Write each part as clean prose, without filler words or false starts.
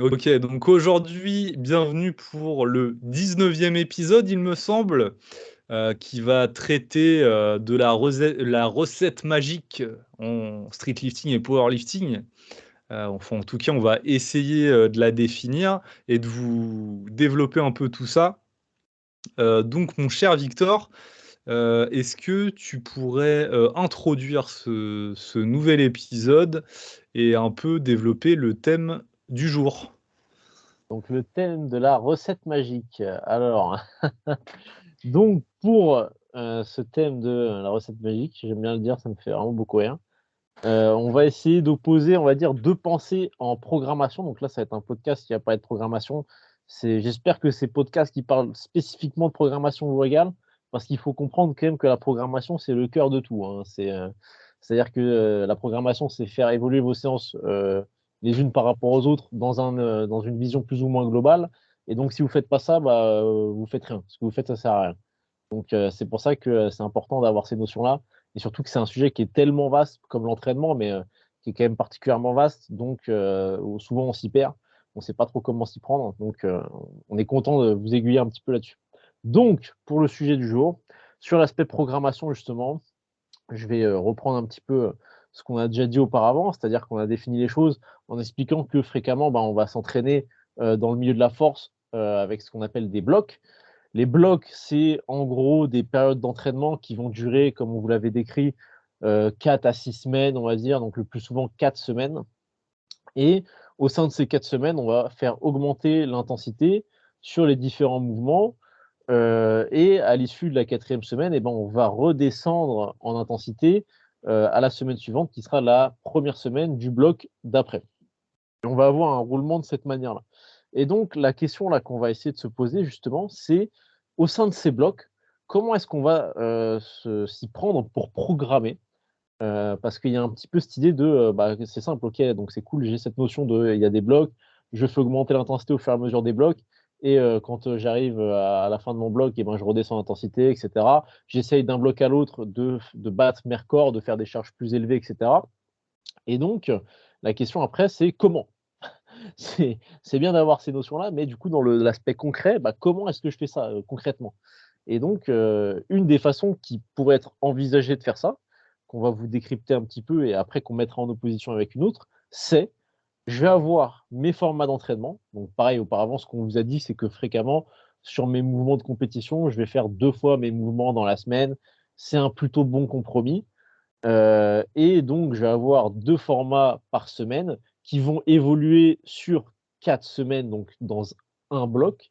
Ok, donc aujourd'hui, bienvenue pour le 19e épisode, il me semble, qui va traiter de la recette magique en streetlifting et powerlifting. Enfin, en tout cas, on va essayer de la définir et de vous développer un peu tout ça. Donc, mon cher Victor, est-ce que tu pourrais introduire ce nouvel épisode et un peu développer le thème du jour? Donc, le thème de la recette magique. Alors, donc pour ce thème de la recette magique, j'aime bien le dire, ça me fait vraiment beaucoup rire. On va essayer d'opposer, on va dire, deux pensées en programmation. Donc là, ça va être un podcast qui va parler de programmation. J'espère que ces podcasts qui parlent spécifiquement de programmation vous régalent, parce qu'il faut comprendre quand même que la programmation, c'est le cœur de tout, hein. C'est-à-dire que la programmation, c'est faire évoluer vos séances les unes par rapport aux autres dans une vision plus ou moins globale. Et donc, si vous faites pas ça, vous faites rien. Ce que vous faites, ça sert à rien. Donc, c'est pour ça que c'est important d'avoir ces notions-là. Et surtout que c'est un sujet qui est tellement vaste comme l'entraînement, mais qui est quand même particulièrement vaste. Donc, où souvent, on s'y perd. On ne sait pas trop comment s'y prendre. Donc, on est content de vous aiguiller un petit peu là-dessus. Donc, pour le sujet du jour, sur l'aspect programmation, justement, je vais reprendre un petit peu ce qu'on a déjà dit auparavant, c'est-à-dire qu'on a défini les choses en expliquant que fréquemment, on va s'entraîner dans le milieu de la force avec ce qu'on appelle des blocs. Les blocs, c'est en gros des périodes d'entraînement qui vont durer, comme on vous l'avait décrit, 4 à 6 semaines, on va dire, donc le plus souvent 4 semaines. Et au sein de ces 4 semaines, on va faire augmenter l'intensité sur les différents mouvements. Et à l'issue de la 4e semaine, on va redescendre en intensité à la semaine suivante, qui sera la première semaine du bloc d'après. On va avoir un roulement de cette manière-là. Et donc, la question là qu'on va essayer de se poser justement, c'est au sein de ces blocs, comment est-ce qu'on va s'y prendre pour programmer. Parce qu'il y a un petit peu cette idée de, c'est simple, ok, donc c'est cool, j'ai cette notion de, il y a des blocs, je fais augmenter l'intensité au fur et à mesure des blocs, et quand j'arrive à la fin de mon bloc, je redescends l'intensité, etc. J'essaye d'un bloc à l'autre de battre mes records, de faire des charges plus élevées, etc. Et donc, la question après, c'est comment? C'est bien d'avoir ces notions-là, mais du coup, dans l'aspect concret, comment est-ce que je fais ça concrètement? Et donc, une des façons qui pourrait être envisagée de faire ça, qu'on va vous décrypter un petit peu et après qu'on mettra en opposition avec une autre, c'est je vais avoir mes formats d'entraînement. Donc, pareil, auparavant, ce qu'on vous a dit, c'est que fréquemment, sur mes mouvements de compétition, je vais faire 2 fois mes mouvements dans la semaine. C'est un plutôt bon compromis. Et donc, je vais avoir 2 formats par semaine qui vont évoluer sur 4 semaines, donc dans un bloc.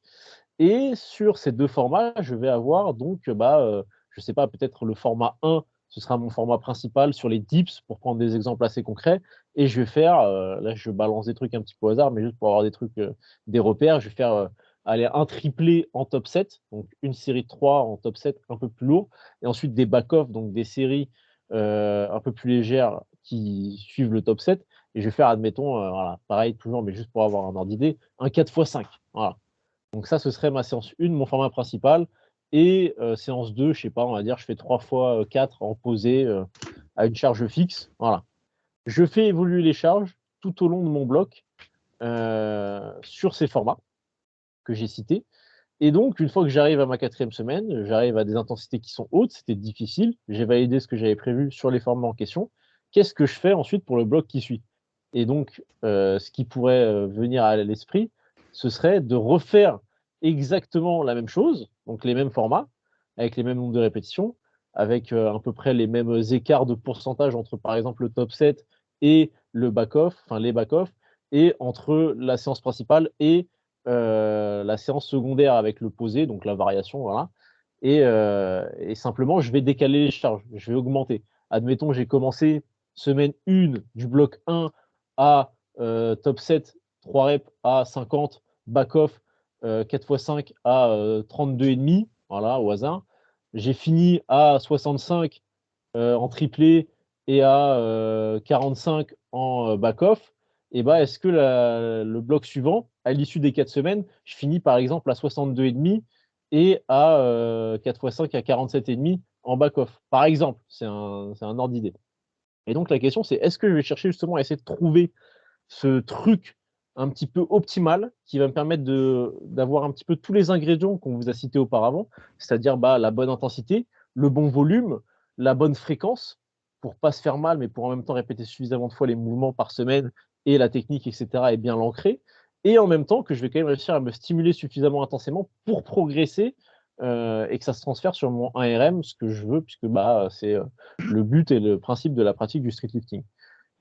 Et sur ces 2 formats, je vais avoir donc, je sais pas, peut-être le format 1, ce sera mon format principal sur les dips pour prendre des exemples assez concrets. Et je vais faire, là, je balance des trucs un petit peu au hasard, mais juste pour avoir des trucs, des repères, je vais faire aller un triplé en top 7, donc une série de 3 en top 7 un peu plus lourd, et ensuite des back-off, donc des séries un peu plus légères qui suivent le top 7. Et je vais faire, admettons, voilà, pareil, toujours, mais juste pour avoir un ordre d'idée, un 4x5. Voilà. Donc ça, ce serait ma séance 1, mon format principal. Et séance 2, je sais pas, on va dire, je fais 3 fois 4 en posé à une charge fixe. Voilà. Je fais évoluer les charges tout au long de mon bloc sur ces formats que j'ai cités. Et donc, une fois que j'arrive à ma 4e semaine, j'arrive à des intensités qui sont hautes, c'était difficile, j'ai validé ce que j'avais prévu sur les formats en question. Qu'est-ce que je fais ensuite pour le bloc qui suit? Et donc, ce qui pourrait venir à l'esprit, ce serait de refaire exactement la même chose, donc les mêmes formats, avec les mêmes nombres de répétitions, avec à peu près les mêmes écarts de pourcentage entre, par exemple, le top 7 et le back-off, enfin les back-off, et entre la séance principale et la séance secondaire avec le posé, donc la variation, voilà. Et simplement, je vais décaler les charges, je vais augmenter. Admettons, j'ai commencé semaine 1 du bloc 1 à top 7, 3 reps à 50, back-off 4x5 à 32,5, voilà, au hasard. J'ai fini à 65 en triplé et à 45 en back-off. Et est-ce que le bloc suivant, à l'issue des 4 semaines, je finis par exemple à 62,5 et à 4x5 à 47,5 en back-off? Par exemple, c'est un ordre d'idée. Et donc la question, c'est est-ce que je vais chercher justement à essayer de trouver ce truc un petit peu optimale qui va me permettre d'avoir un petit peu tous les ingrédients qu'on vous a cités auparavant, c'est-à-dire la bonne intensité, le bon volume, la bonne fréquence pour pas se faire mal, mais pour en même temps répéter suffisamment de fois les mouvements par semaine et la technique, etc., est bien l'ancrer. Et en même temps que je vais quand même réussir à me stimuler suffisamment intensément pour progresser et que ça se transfère sur mon 1RM, ce que je veux, puisque c'est le but et le principe de la pratique du street lifting.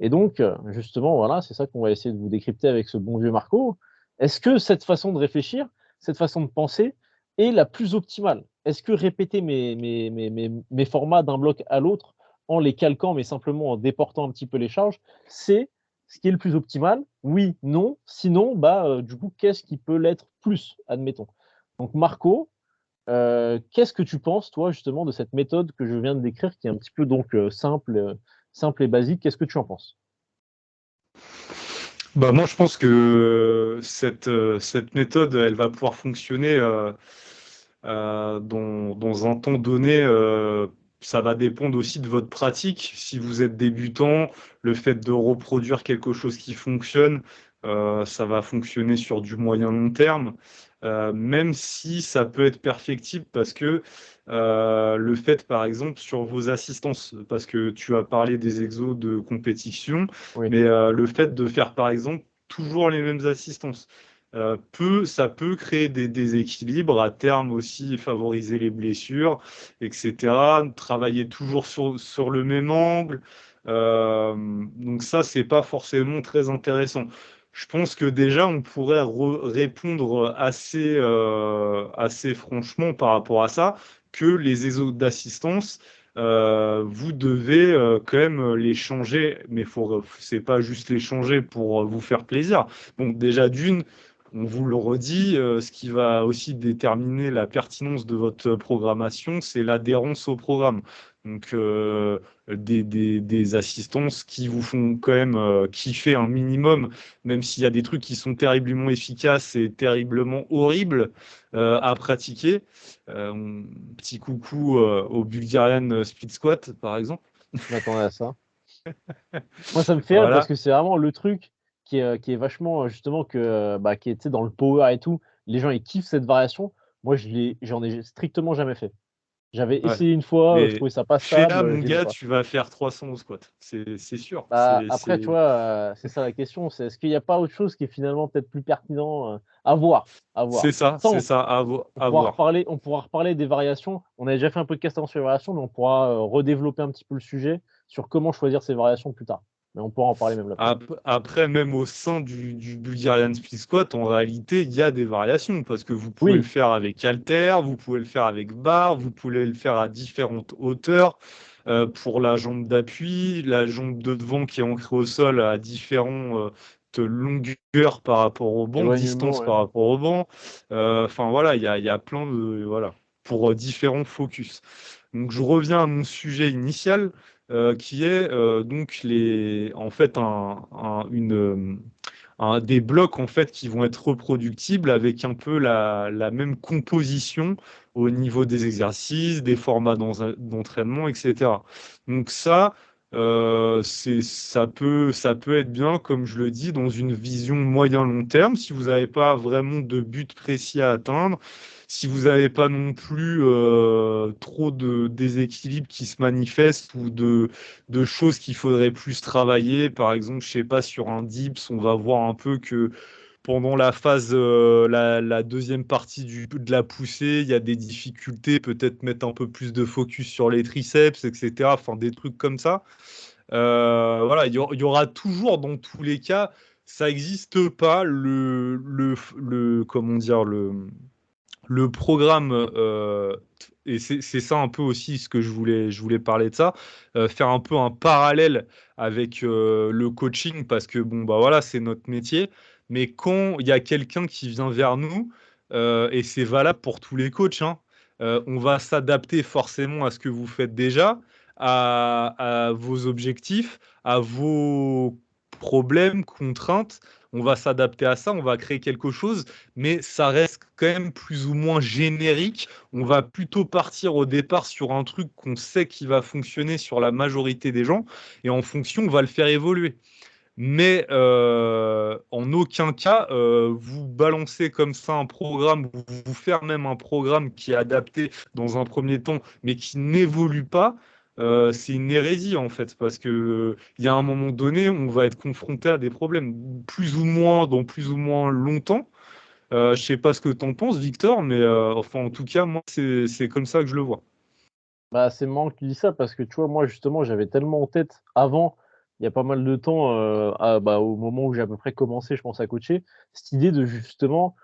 Et donc, justement, voilà, c'est ça qu'on va essayer de vous décrypter avec ce bon vieux Marco. Est-ce que cette façon de réfléchir, cette façon de penser est la plus optimale? Est-ce que répéter mes formats d'un bloc à l'autre en les calquant, mais simplement en déportant un petit peu les charges, c'est ce qui est le plus optimal? Oui, non. Sinon, du coup, qu'est-ce qui peut l'être plus, admettons? Donc, Marco, qu'est-ce que tu penses, toi, justement, de cette méthode que je viens de décrire, qui est un petit peu donc simple et basique? Qu'est-ce que tu en penses? Bah, moi, je pense que cette méthode, elle va pouvoir fonctionner dans un temps donné. Ça va dépendre aussi de votre pratique. Si vous êtes débutant, le fait de reproduire quelque chose qui fonctionne, ça va fonctionner sur du moyen long terme. Même si ça peut être perfectible parce que le fait, par exemple, sur vos assistances, parce que tu as parlé des exos de compétition, Oui. mais le fait de faire, par exemple, toujours les mêmes assistances, ça peut créer des déséquilibres, à terme aussi favoriser les blessures, etc. Travailler toujours sur le même angle. Donc ça, c'est pas forcément très intéressant. Je pense que déjà, on pourrait répondre assez franchement par rapport à ça, que les exos d'assistance, vous devez quand même les changer, mais c'est pas juste les changer pour vous faire plaisir. Donc déjà d'une, on vous le redit, ce qui va aussi déterminer la pertinence de votre programmation, c'est l'adhérence au programme. Donc des assistances qui vous font quand même kiffer un minimum, même s'il y a des trucs qui sont terriblement efficaces et terriblement horribles à pratiquer. Petit coucou au Bulgarian Split Squat, par exemple. Je m'attendais à ça. Moi, ça me fait rire parce Voilà. que c'est vraiment le truc qui est vachement, justement, qui est, tu sais, dans le power et tout. Les gens, ils kiffent cette variation. Moi, j'en ai strictement jamais fait. J'avais Ouais. essayé une fois, je Mais trouvais ça pas fais-la, stable, mon j'aimais gars, pas. tu vas faire 300 au squat. C'est sûr. Après, tu vois, c'est ça la question, c'est est-ce qu'il n'y a pas autre chose qui est finalement peut-être plus pertinent à voir, à voir. Ça, C'est ça, à voir. on pourra reparler des variations. On a déjà fait un podcast avant sur les variations, mais on pourra redévelopper un petit peu le sujet sur comment choisir ces variations plus tard. Mais on pourra en parler même là plus tard. Après, même au sein du Bulgarian Split Squat, en réalité, il y a des variations parce que vous pouvez le Oui, faire avec halter, vous pouvez le faire avec barre, vous pouvez le faire à différentes hauteurs. Pour la jambe d'appui, la jambe de devant qui est ancrée au sol à différentes longueurs par rapport au banc, éloignement, distance ouais. par rapport au banc. Enfin voilà, il y a plein de voilà pour différents focus. Donc je reviens à mon sujet initial qui est donc en fait des blocs en fait qui vont être reproductibles avec un peu la même composition au niveau des exercices, des formats d'entraînement, etc. Donc ça, ça peut être bien, comme je le dis, dans une vision moyen-long terme, si vous n'avez pas vraiment de but précis à atteindre, si vous n'avez pas non plus trop de déséquilibres qui se manifestent ou de choses qu'il faudrait plus travailler. Par exemple, je sais pas, sur un dips, on va voir un peu que pendant la phase, la deuxième partie de la poussée, il y a des difficultés, peut-être mettre un peu plus de focus sur les triceps, etc. Enfin, des trucs comme ça. Voilà, il y aura toujours, dans tous les cas, ça n'existe pas comment dire, le programme, et c'est ça un peu aussi ce que je voulais parler de ça, faire un peu un parallèle avec le coaching, parce que bon, bah voilà, c'est notre métier. Mais quand il y a quelqu'un qui vient vers nous, et c'est valable pour tous les coachs, hein, on va s'adapter forcément à ce que vous faites déjà, à vos objectifs, à vos problèmes, contraintes. On va s'adapter à ça, on va créer quelque chose, mais ça reste quand même plus ou moins générique. On va plutôt partir au départ sur un truc qu'on sait qui va fonctionner sur la majorité des gens, et en fonction, on va le faire évoluer. Mais en aucun cas, vous balancez comme ça un programme, vous faire même un programme qui est adapté dans un premier temps, mais qui n'évolue pas, c'est une hérésie en fait, parce que il y a un moment donné, on va être confronté à des problèmes, plus ou moins, dans plus ou moins longtemps. Je sais pas ce que tu en penses, Victor, mais enfin, en tout cas, moi, c'est comme ça que je le vois. Bah, c'est marrant que tu dis ça parce que tu vois, moi justement, j'avais tellement en tête avant, il y a pas mal de temps, au moment où j'ai à peu près commencé, je pense, à coacher, cette idée de justement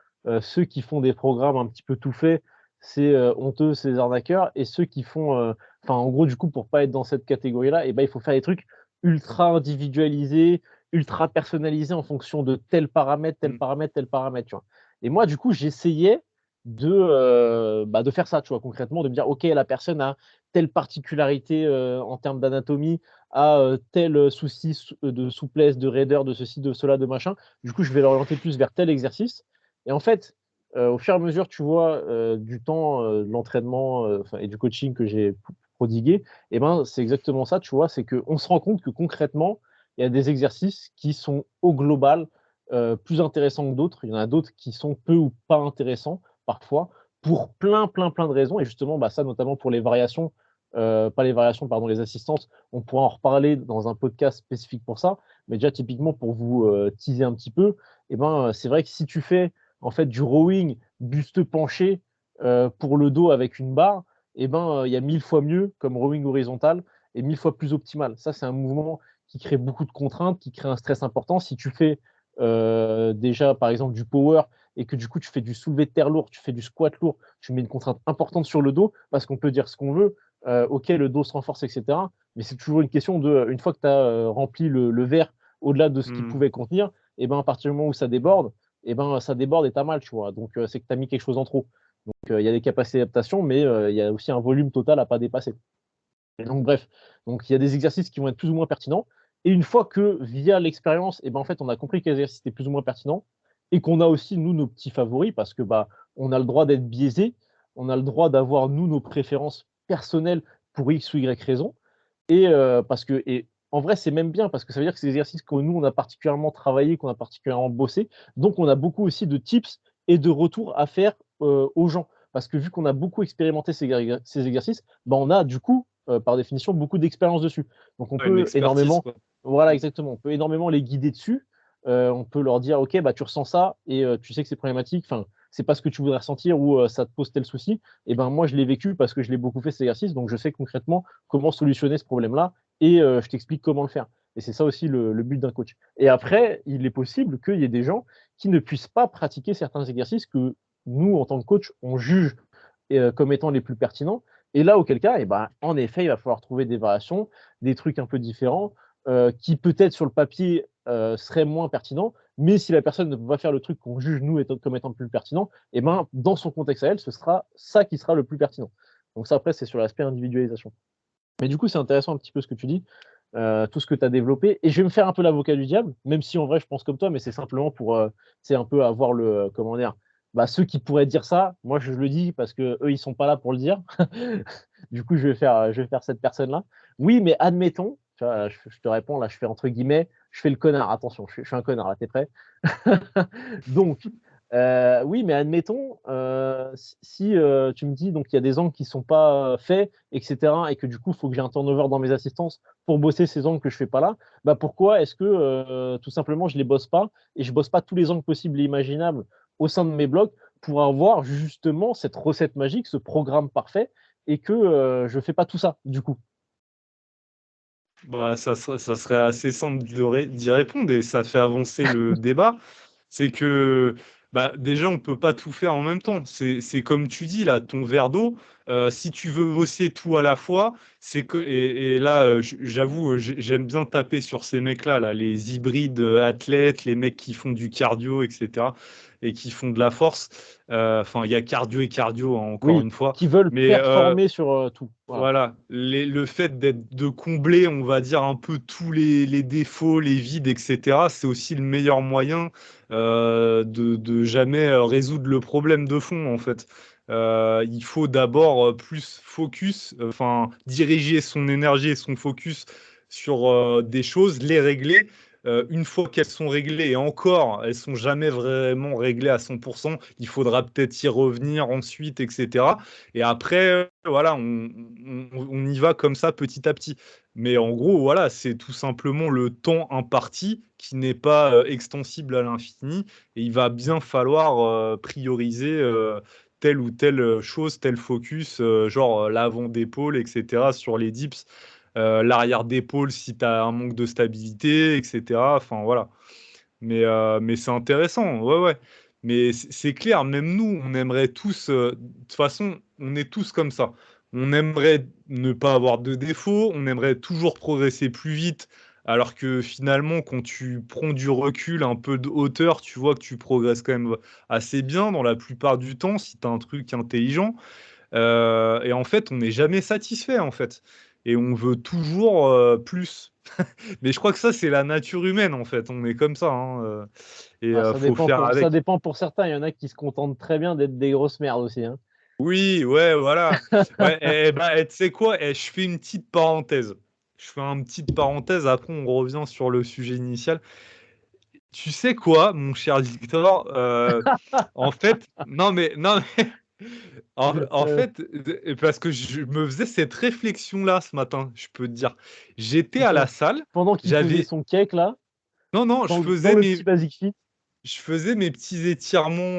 ceux qui font des programmes un petit peu tout faits, c'est honteux, c'est des arnaqueurs, et ceux qui font, enfin, en gros, du coup, pour pas être dans cette catégorie-là, et ben, il faut faire des trucs ultra individualisés, ultra personnalisés en fonction de tel paramètre, tel Mm. paramètre, tel paramètre, tu vois. Et moi, du coup, j'essayais de faire ça, tu vois, concrètement, de me dire, OK, la personne a telle particularité en termes d'anatomie, a tel souci de souplesse, de raideur, de ceci, de cela, de machin. Du coup, je vais l'orienter plus vers tel exercice. Et en fait, au fur et à mesure, tu vois, du temps, de l'entraînement et du coaching que j'ai prodigué, et ben, c'est exactement ça, tu vois, c'est qu'on se rend compte que concrètement, il y a des exercices qui sont au global plus intéressants que d'autres. Il y en a d'autres qui sont peu ou pas intéressants parfois pour plein de raisons. Et justement, bah, ça, notamment pour les variations, pas les variations, pardon, les assistances, on pourra en reparler dans un podcast spécifique pour ça. Mais déjà, typiquement, pour vous teaser un petit peu, eh ben, c'est vrai que si tu fais en fait du rowing buste penché pour le dos avec une barre, eh ben, il y a 1000 fois mieux comme rowing horizontal et 1000 fois plus optimal. Ça, c'est un mouvement qui crée beaucoup de contraintes, qui crée un stress important. Si tu fais déjà, par exemple, du power et que du coup, tu fais du soulevé de terre lourd, tu fais du squat lourd, tu mets une contrainte importante sur le dos, parce qu'on peut dire ce qu'on veut, ok, le dos se renforce, etc. Mais c'est toujours une question de, une fois que tu as rempli le verre au-delà de ce qu'il Mm. pouvait contenir, et ben, à partir du moment où ça déborde, et ben, ça déborde et tu as mal, tu vois. Donc, c'est que tu as mis quelque chose en trop. Donc, il y a des capacités d'adaptation, mais il y a aussi un volume total à pas dépasser. Et donc, bref, donc il y a des exercices qui vont être plus ou moins pertinents. Et une fois que, via l'expérience, et ben, en fait, on a compris quel exercice était plus ou moins pertinent et qu'on a aussi, nous, nos petits favoris, parce que bah, on a le droit d'être biaisé, on a le droit d'avoir, nous, nos préférences personnelles pour X ou Y raison. Et en vrai, c'est même bien parce que ça veut dire que c'est des exercices que nous, on a particulièrement travaillé, qu'on a particulièrement bossé. Donc, on a beaucoup aussi de tips et de retours à faire aux gens. Parce que vu qu'on a beaucoup expérimenté ces exercices, bah, on a du coup, par définition, beaucoup d'expérience dessus. Donc, on Ouais, une peut expertise, énormément, quoi. voilà, Mm. exactement, on peut énormément les guider dessus. On peut leur dire, OK, bah, tu ressens ça et tu sais que c'est problématique. Enfin, c'est pas ce que tu voudrais ressentir ou ça te pose tel souci. Et ben, moi, je l'ai vécu parce que je l'ai beaucoup fait cet exercice. Donc, je sais concrètement comment solutionner ce problème-là et je t'explique comment le faire. Et c'est ça aussi le but d'un coach. Et après, il est possible qu'il y ait des gens qui ne puissent pas pratiquer certains exercices que nous, en tant que coach, on juge comme étant les plus pertinents. Et là, auquel cas, eh ben, en effet, il va falloir trouver des variations, des trucs un peu différents, qui peut-être sur le papier seraient moins pertinents, mais si la personne ne peut pas faire le truc qu'on juge nous comme étant le plus pertinent, eh ben, dans son contexte à elle, ce sera ça qui sera le plus pertinent. Donc ça, après, c'est sur l'aspect individualisation. Mais du coup, c'est intéressant un petit peu ce que tu dis, tout ce que tu as développé. Et je vais me faire un peu l'avocat du diable, même si en vrai, je pense comme toi, mais c'est simplement pour, c'est un peu avoir le, comment dire, bah, ceux qui pourraient dire ça, moi je le dis parce que eux ils sont pas là pour le dire. Du coup, je vais faire cette personne-là. Oui, mais admettons, tu vois, je te réponds là, je fais entre guillemets, je fais le connard. Attention, je suis un connard là, t'es prêt? Donc, oui, mais admettons, si tu me dis donc il y a des angles qui sont pas faits, etc., et que du coup, il faut que j'ai un turnover dans mes assistances pour bosser ces angles que je fais pas là, bah pourquoi est-ce que tout simplement je les bosse pas et je bosse pas tous les angles possibles et imaginables au sein de mes blocs pour avoir justement cette recette magique, ce programme parfait, et que je fais pas tout ça du coup. Bah, ça serait assez simple d'y répondre et ça fait avancer le débat. C'est que bah, déjà, on ne peut pas tout faire en même temps. C'est comme tu dis, là, ton verre d'eau, si tu veux bosser tout à la fois, c'est que. Et là, j'avoue, j'aime bien taper sur ces mecs-là, là, les hybrides athlètes, les mecs qui font du cardio, etc. et qui font de la force. Enfin, il y a cardio et cardio, hein, encore Oui, une fois. qui veulent Mais performer sur tout. Voilà. voilà, le fait de combler, on va dire, un peu tous les défauts, les vides, etc., c'est aussi le meilleur moyen de jamais résoudre le problème de fond, en fait. Il faut d'abord plus focus, enfin, diriger son énergie et son focus sur des choses, les régler, une fois qu'elles sont réglées, et encore, elles sont jamais vraiment réglées à 100%. Il faudra peut-être y revenir ensuite, etc. Et après, voilà, on y va comme ça petit à petit. Mais en gros, voilà, c'est tout simplement le temps imparti qui n'est pas extensible à l'infini. Et il va bien falloir prioriser telle ou telle chose, tel focus, genre l'avant d'épaule, etc., sur les dips, l'arrière d'épaule si tu as un manque de stabilité, etc. Enfin, voilà. Mais c'est intéressant, ouais, ouais. Mais c'est clair, même nous, on aimerait tous, de toute façon, on est tous comme ça. On aimerait ne pas avoir de défauts, on aimerait toujours progresser plus vite, alors que finalement, quand tu prends du recul, un peu de hauteur, tu vois que tu progresses quand même assez bien dans la plupart du temps, si tu as un truc intelligent. Et en fait, on n'est jamais satisfait, en fait. Et on veut toujours plus. Mais je crois que ça, c'est la nature humaine, en fait. On est comme ça, hein, et Ça faut dépend faire ça avec. dépend pour certains. Il y en a qui se contentent très bien d'être des grosses merdes aussi, hein. Oui, ouais, voilà. Ouais, tu sais quoi? Je fais une petite parenthèse. Je fais une petite parenthèse, après on revient sur le sujet initial. Tu sais quoi, mon cher Victor? En fait, non, mais en Euh, fait, parce que je me faisais cette réflexion-là ce matin, je peux te dire. J'étais à la Attends, salle, pendant qu'il faisait j'avais... son cake là, Non, non, dans le petit Basic Fit. je faisais mes petits étirements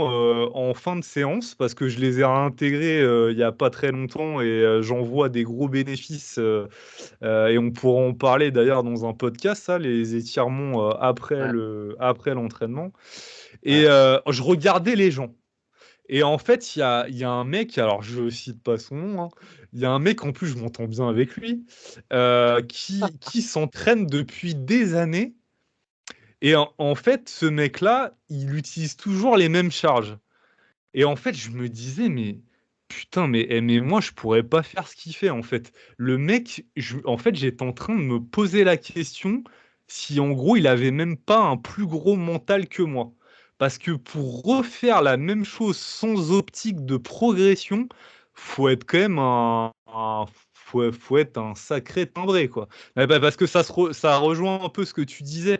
en fin de séance parce que je les ai réintégrés il n'y a pas très longtemps et j'en vois des gros bénéfices. Et on pourra en parler d'ailleurs dans un podcast, ça, les étirements Ouais, après l'entraînement. Et ouais. je regardais les gens. Et en fait, il y a un mec, alors je cite pas son nom, hein, il y a un mec, en plus je m'entends bien avec lui, qui s'entraîne depuis des années. Et en fait, ce mec-là, il utilise toujours les mêmes charges. Et en fait, je me disais, mais putain, mais moi, je pourrais pas faire ce qu'il fait, en fait. Le mec, en fait, j'étais en train de me poser la question si, en gros, il avait même pas un plus gros mental que moi. Parce que pour refaire la même chose sans optique de progression, faut être quand même faut être un sacré timbré, quoi. Parce que ça rejoint un peu ce que tu disais.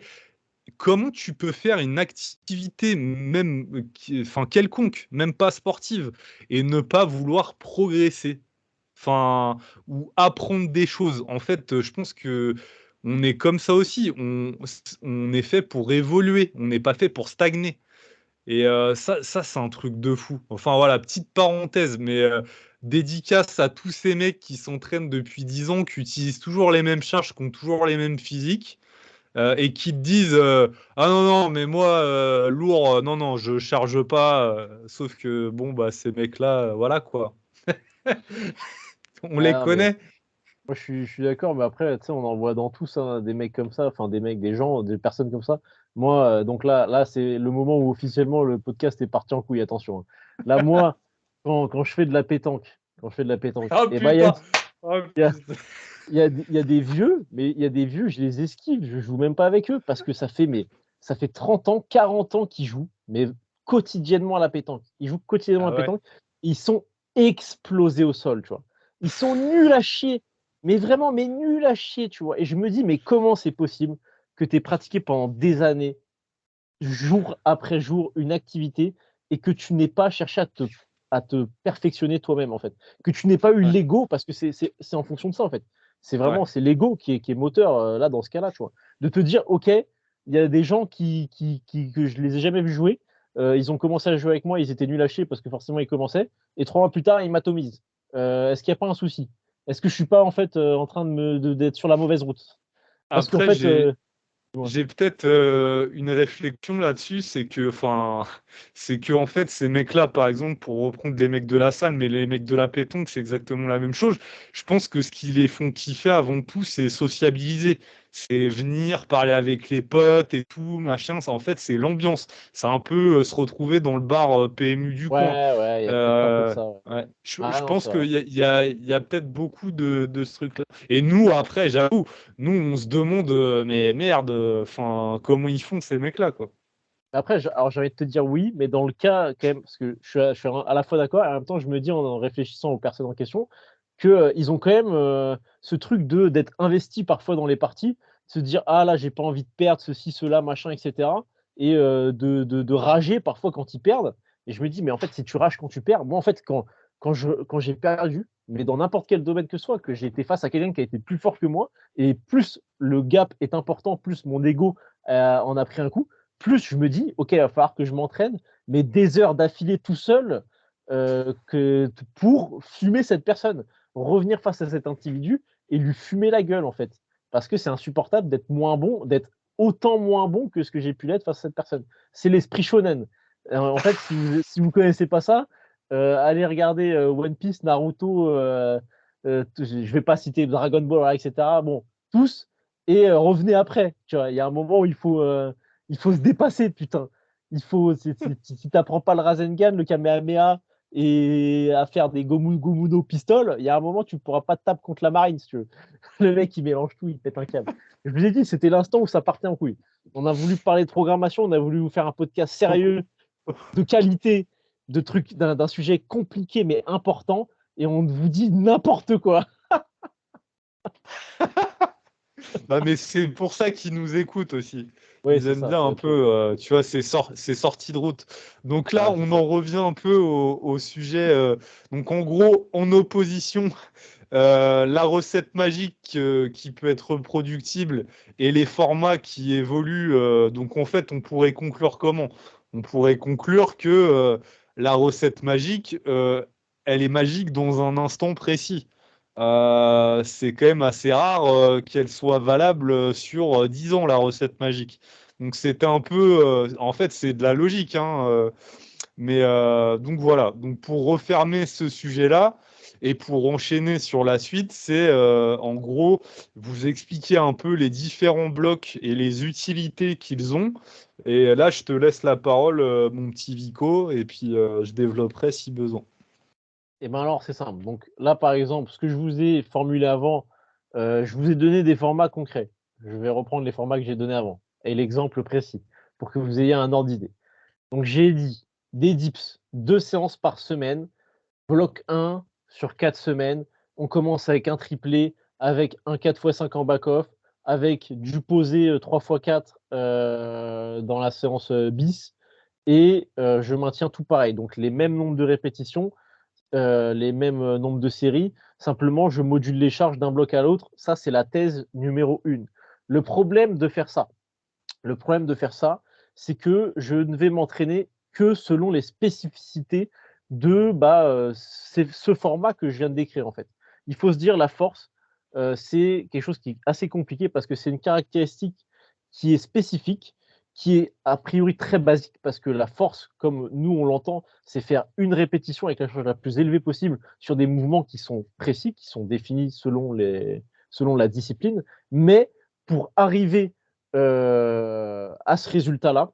Comment tu peux faire une activité même, enfin quelconque, même pas sportive, et ne pas vouloir progresser, enfin, ou apprendre des choses. En fait, je pense que on est comme ça aussi. On est fait pour évoluer. On n'est pas fait pour stagner. Et ça, c'est un truc de fou. Enfin voilà, petite parenthèse, mais dédicace à tous ces mecs qui s'entraînent depuis 10 ans, qui utilisent toujours les mêmes charges, qui ont toujours les mêmes physiques et qui te disent ah non non mais moi lourd non non je charge pas sauf que bon bah ces mecs-là voilà quoi on Ouais, les non, mais connaît. moi je suis d'accord, mais après, tu sais, on en voit dans tous, hein, des mecs comme ça, enfin des mecs, des gens, des personnes comme ça. Moi, donc là, c'est le moment où officiellement le podcast est parti en couille, attention, hein. Là, moi, quand je fais de la pétanque, Ah et ben il y a, putain, ah il y a, putain. il y a des vieux, mais il y a des vieux, je les esquive, je joue même pas avec eux parce que ça fait 30 ans, 40 ans qu'ils jouent, mais quotidiennement à la pétanque. Ils jouent quotidiennement à Ah la ouais, pétanque. Ils sont explosés au sol, tu vois. Ils sont nuls à chier, mais vraiment, mais nuls à chier, tu vois. Et je me dis, mais comment c'est possible que tu aies pratiqué pendant des années, jour après jour, une activité et que tu n'aies pas cherché à te perfectionner toi-même, en fait. Que tu n'aies pas eu ouais, l'ego, parce que c'est en fonction de ça, en fait. C'est ouais, vraiment, c'est l'ego qui est moteur, là, dans ce cas-là, tu vois. De te dire, OK, il y a des gens que je les ai jamais vus jouer. Ils ont commencé à jouer avec moi, ils étaient nuls à chier parce que forcément ils commençaient. Et 3 mois plus tard, ils m'atomisent. Est-ce qu'il n'y a pas un souci? Est-ce que je suis pas en fait en train d'être sur la mauvaise route? Parce qu'en après fait, dis-moi. j'ai peut-être une réflexion là-dessus, c'est que, enfin, c'est que en fait, ces mecs-là, par exemple, pour reprendre les mecs de la salle, mais les mecs de la pétanque, c'est exactement la même chose. Je pense que ce qui les font kiffer avant tout, c'est sociabiliser, c'est venir parler avec les potes et tout, machin. Ça, en fait, c'est l'ambiance. C'est un peu se retrouver dans le bar PMU du coin. Ouais, ouais, il y a peut-être un peu de Euh, ça, ouais. ouais. Ah Je non, pense c'est vrai. qu'il y a peut-être beaucoup de ce truc-là. Et nous, après, j'avoue. Nous, on se demande, mais merde, enfin, comment ils font ces mecs-là, quoi. Après, alors j'ai envie de te dire oui, mais dans le cas, quand même, parce que je suis à la fois d'accord et en même temps, je me dis en réfléchissant aux personnes en question que ils ont quand même ce truc d'être investis parfois dans les parties. se dire ah là j'ai pas envie de perdre ceci, cela, machin, etc. Et de rager parfois quand ils perdent. Et je me dis mais en fait si tu rages quand tu perds, moi en fait quand j'ai perdu, mais dans n'importe quel domaine que ce soit, que j'ai été face à quelqu'un qui a été plus fort que moi, et plus le gap est important, plus mon ego en a pris un coup, plus je me dis ok il va falloir que je m'entraîne, mais des heures d'affilée tout seul pour fumer cette personne, revenir face à cet individu et lui fumer la gueule en fait. Parce que c'est insupportable d'être moins bon, d'être autant moins bon que ce que j'ai pu l'être face à cette personne. C'est l'esprit shonen. En fait, si vous connaissez pas ça, allez regarder One Piece, Naruto, je vais pas citer Dragon Ball, etc. Bon, tous, et revenez après. Tu vois, il y a un moment où il faut se dépasser, putain. Si t'apprends pas le Rasengan, le Kamehameha, et à faire des Gomu no pistoles, il y a un moment, tu pourras pas te taper contre la marine, si tu veux. Le mec, il mélange tout, il pète un câble. Je vous ai dit, c'était l'instant où ça partait en couille. On a voulu parler de programmation, on a voulu vous faire un podcast sérieux, de qualité, de trucs, d'un sujet compliqué mais important, et on vous dit n'importe quoi. Bah, mais c'est pour ça qu'ils nous écoutent aussi. Oui, Ils c'est aiment ça. bien un peu, tu vois, ces sorties de route. Donc là, Ah, c'est on ça. en revient un peu au sujet. Donc en gros, en opposition, la recette magique qui peut être reproductible et les formats qui évoluent. Donc en fait, on pourrait conclure comment? On pourrait conclure que la recette magique, elle est magique dans un instant précis. C'est quand même assez rare qu'elle soit valable sur 10 ans, la recette magique. Donc c'était un peu, en fait, c'est de la logique, hein, mais donc voilà. Donc pour refermer ce sujet-là et pour enchaîner sur la suite, c'est en gros vous expliquer un peu les différents blocs et les utilités qu'ils ont. Et là, je te laisse la parole, mon petit Vico, et puis je développerai si besoin. Et bien alors, c'est simple. Donc là, par exemple, ce que je vous ai formulé avant, je vous ai donné des formats concrets. Je vais reprendre les formats que j'ai donnés avant et l'exemple précis pour que vous ayez un ordre d'idée. Donc j'ai dit des dips, 2 séances par semaine, bloc 1 sur 4 semaines. On commence avec un triplé, avec un 4x5 en back-off, avec du posé 3x4 dans la séance bis. Et je maintiens tout pareil. Donc les mêmes nombres de répétitions, les mêmes nombres de séries. Simplement, je module les charges d'un bloc à l'autre. Ça, c'est la thèse numéro 1. Le problème de faire ça, le problème de faire ça, c'est que je ne vais m'entraîner que selon les spécificités de ce format que je viens de décrire en fait. Il faut se dire la force, c'est quelque chose qui est assez compliqué parce que c'est une caractéristique qui est spécifique, qui est a priori très basique parce que la force, comme nous on l'entend, c'est faire une répétition avec la charge la plus élevée possible sur des mouvements qui sont précis, qui sont définis selon la discipline. Mais pour arriver à ce résultat-là,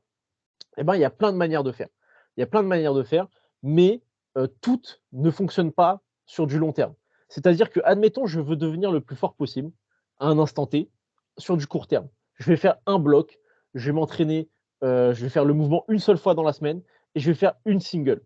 eh ben, il y a plein de manières de faire. Il y a plein de manières de faire, mais toutes ne fonctionnent pas sur du long terme. C'est-à-dire que, admettons, je veux devenir le plus fort possible à un instant T sur du court terme. Je vais faire un bloc, je vais m'entraîner, je vais faire le mouvement une seule fois dans la semaine et je vais faire une single.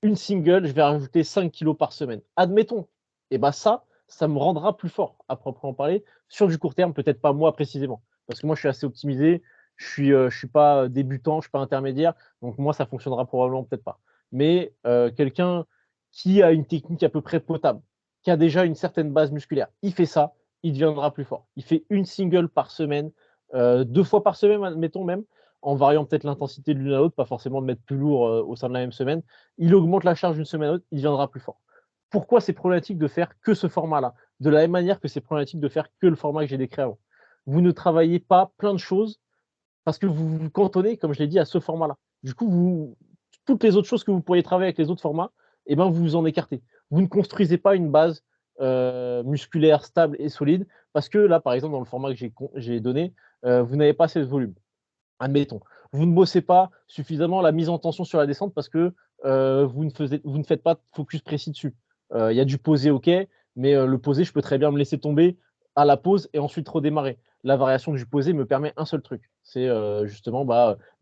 Une single, je vais rajouter 5 kilos par semaine. Admettons. Et ben ça me rendra plus fort, à proprement parler, sur du court terme, peut-être pas moi précisément. Parce que moi, je suis assez optimisé, je suis pas débutant, je suis pas intermédiaire, donc moi, ça fonctionnera probablement peut-être pas. Mais quelqu'un qui a une technique à peu près potable, qui a déjà une certaine base musculaire, il fait ça, il deviendra plus fort. Il fait une single par semaine, 2 fois par semaine, admettons même, en variant peut-être l'intensité de l'une à l'autre, pas forcément de mettre plus lourd au sein de la même semaine. Il augmente la charge d'une semaine à l'autre, il deviendra plus fort. Pourquoi c'est problématique de faire que ce format-là? De la même manière que c'est problématique de faire que le format que j'ai décrit avant. Vous ne travaillez pas plein de choses parce que vous vous cantonnez, comme je l'ai dit, à ce format-là. Du coup, toutes les autres choses que vous pourriez travailler avec les autres formats, eh ben, vous vous en écartez. Vous ne construisez pas une base musculaire stable et solide parce que là, par exemple, dans le format que j'ai donné, vous n'avez pas assez de volume. Admettons. Vous ne bossez pas suffisamment la mise en tension sur la descente parce que vous ne faites pas de focus précis dessus. Il y a du posé, ok, mais le posé, je peux très bien me laisser tomber à la pause et ensuite redémarrer. La variation du posé me permet un seul truc, c'est justement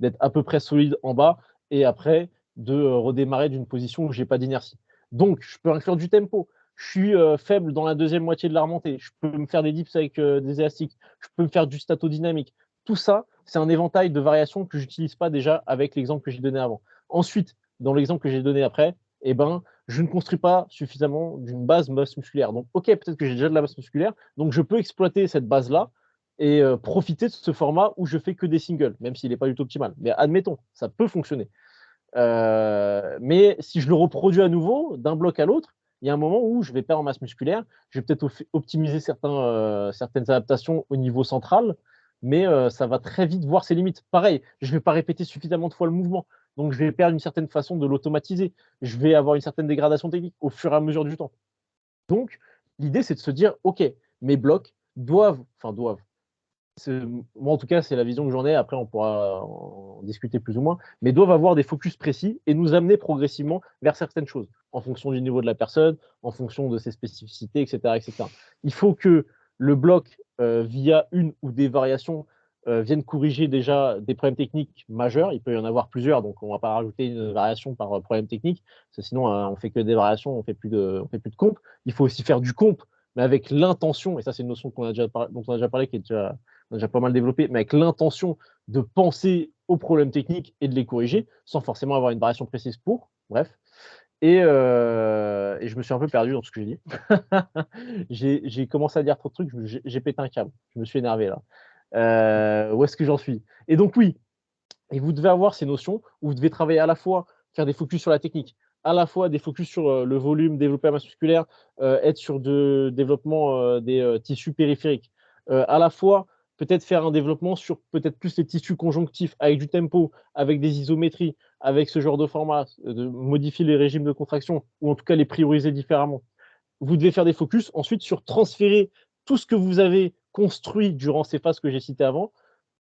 d'être à peu près solide en bas et après de redémarrer d'une position où j'ai pas d'inertie. Donc, je peux inclure du tempo. je suis faible dans la deuxième moitié de la remontée, je peux me faire des dips avec des élastiques, je peux me faire du statodynamique. Tout ça, c'est un éventail de variations que j'utilise pas déjà avec l'exemple que j'ai donné avant. Ensuite, dans l'exemple que j'ai donné après, eh ben, je ne construis pas suffisamment d'une base masse musculaire. Donc, ok, peut-être que j'ai déjà de la masse musculaire, donc je peux exploiter cette base-là et profiter de ce format où je fais que des singles, même s'il n'est pas du tout optimal. Mais admettons, ça peut fonctionner. Mais si je le reproduis à nouveau d'un bloc à l'autre, il y a un moment où je vais perdre en masse musculaire. Je vais peut-être optimiser certaines adaptations au niveau central, mais ça va très vite voir ses limites. Pareil, je ne vais pas répéter suffisamment de fois le mouvement, donc je vais perdre une certaine façon de l'automatiser. Je vais avoir une certaine dégradation technique au fur et à mesure du temps. Donc, l'idée, c'est de se dire, OK, mes blocs doivent, moi, en tout cas, c'est la vision que j'en ai. Après, on pourra en discuter plus ou moins, mais doivent avoir des focus précis et nous amener progressivement vers certaines choses, en fonction du niveau de la personne, en fonction de ses spécificités, etc. etc. Il faut que le bloc, via une ou des variations, vienne corriger déjà des problèmes techniques majeurs. Il peut y en avoir plusieurs, donc on ne va pas rajouter une variation par problème technique, parce que sinon, on fait que des variations, on fait plus de comp. Il faut aussi faire du comp, mais avec l'intention, et ça, c'est une notion dont on a déjà parlé, qui est déjà on a déjà pas mal développé, mais avec l'intention de penser aux problèmes techniques et de les corriger, sans forcément avoir une variation précise pour. Bref. Et je me suis un peu perdu dans ce que j'ai dit. J'ai commencé à dire trop de trucs, j'ai pété un câble. Je me suis énervé là. Où est-ce que j'en suis? Et donc oui, et vous devez avoir ces notions où vous devez travailler à la fois, faire des focus sur la technique, à la fois des focus sur le volume, développer la masse musculaire, être sur de développement des tissus périphériques, à la fois peut-être faire un développement sur peut-être plus les tissus conjonctifs avec du tempo, avec des isométries, avec ce genre de format, de modifier les régimes de contraction ou en tout cas les prioriser différemment. Vous devez faire des focus ensuite sur transférer tout ce que vous avez construit durant ces phases que j'ai citées avant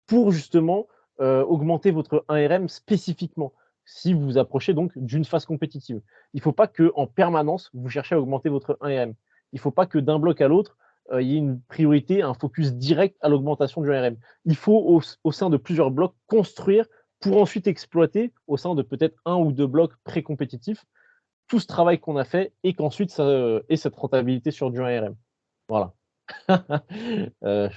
pour justement augmenter votre 1RM spécifiquement si vous vous approchez donc d'une phase compétitive. Il ne faut pas qu'en permanence, vous cherchez à augmenter votre 1RM. Il ne faut pas que d'un bloc à l'autre, il y ait une priorité, un focus direct à l'augmentation du 1RM. Il faut, au sein de plusieurs blocs, construire pour ensuite exploiter, au sein de peut-être un ou deux blocs pré-compétitifs, tout ce travail qu'on a fait et qu'ensuite ça ait cette rentabilité sur du 1RM. Voilà. euh,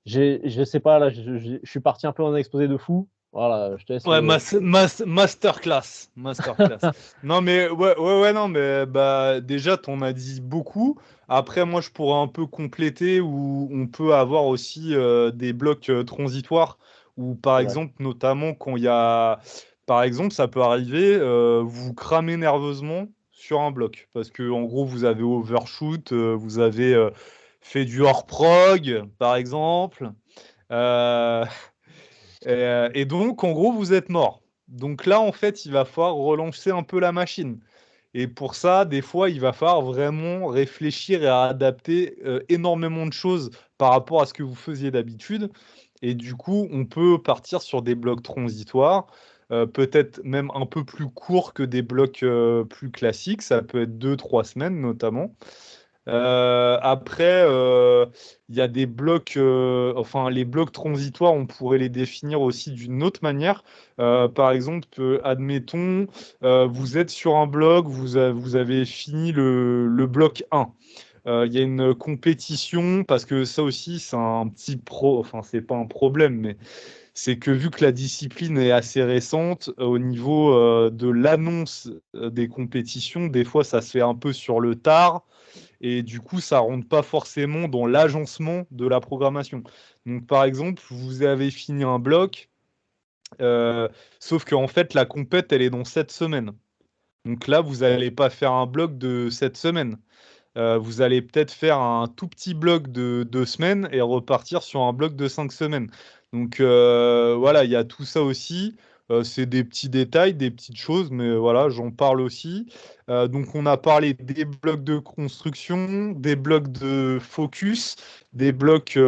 je sais pas, là, je suis parti un peu en exposé de fou. Voilà, je te laisse. Ouais, masterclass. Masterclass. Non, mais ouais, non, mais bah, déjà, t'en as dit beaucoup. Après, moi, je pourrais un peu compléter où on peut avoir aussi des blocs transitoires où, par Ouais. exemple, notamment quand il y a. Par exemple, ça peut arriver, vous cramez nerveusement sur un bloc parce que, en gros, vous avez overshoot, vous avez fait du hors prog, par exemple. Euh, et donc, en gros, vous êtes mort. Donc là, en fait, il va falloir relancer un peu la machine. Et pour ça, des fois, il va falloir vraiment réfléchir et adapter énormément de choses par rapport à ce que vous faisiez d'habitude. Et du coup, on peut partir sur des blocs transitoires, peut-être même un peu plus courts que des blocs plus classiques. Ça peut être 2, 3 semaines notamment. Après, il y a des blocs, enfin les blocs transitoires, on pourrait les définir aussi d'une autre manière. Par exemple, admettons, vous êtes sur un bloc, vous avez fini le bloc 1. Il y a une compétition, parce que ça aussi, c'est un petit enfin c'est pas un problème, mais c'est que vu que la discipline est assez récente, au niveau de l'annonce des compétitions, des fois ça se fait un peu sur le tard et du coup, ça rentre pas forcément dans l'agencement de la programmation. Donc, par exemple, vous avez fini un bloc, euh, sauf qu'en fait, la compète, elle est dans 7 semaines. Donc là, vous n'allez pas faire un bloc de 7 semaines. Vous allez peut-être faire un tout petit bloc de 2 semaines et repartir sur un bloc de 5 semaines. Donc voilà, il y a tout ça aussi. C'est des petits détails, des petites choses, mais voilà, j'en parle aussi. Donc on a parlé des blocs de construction, des blocs de focus, des blocs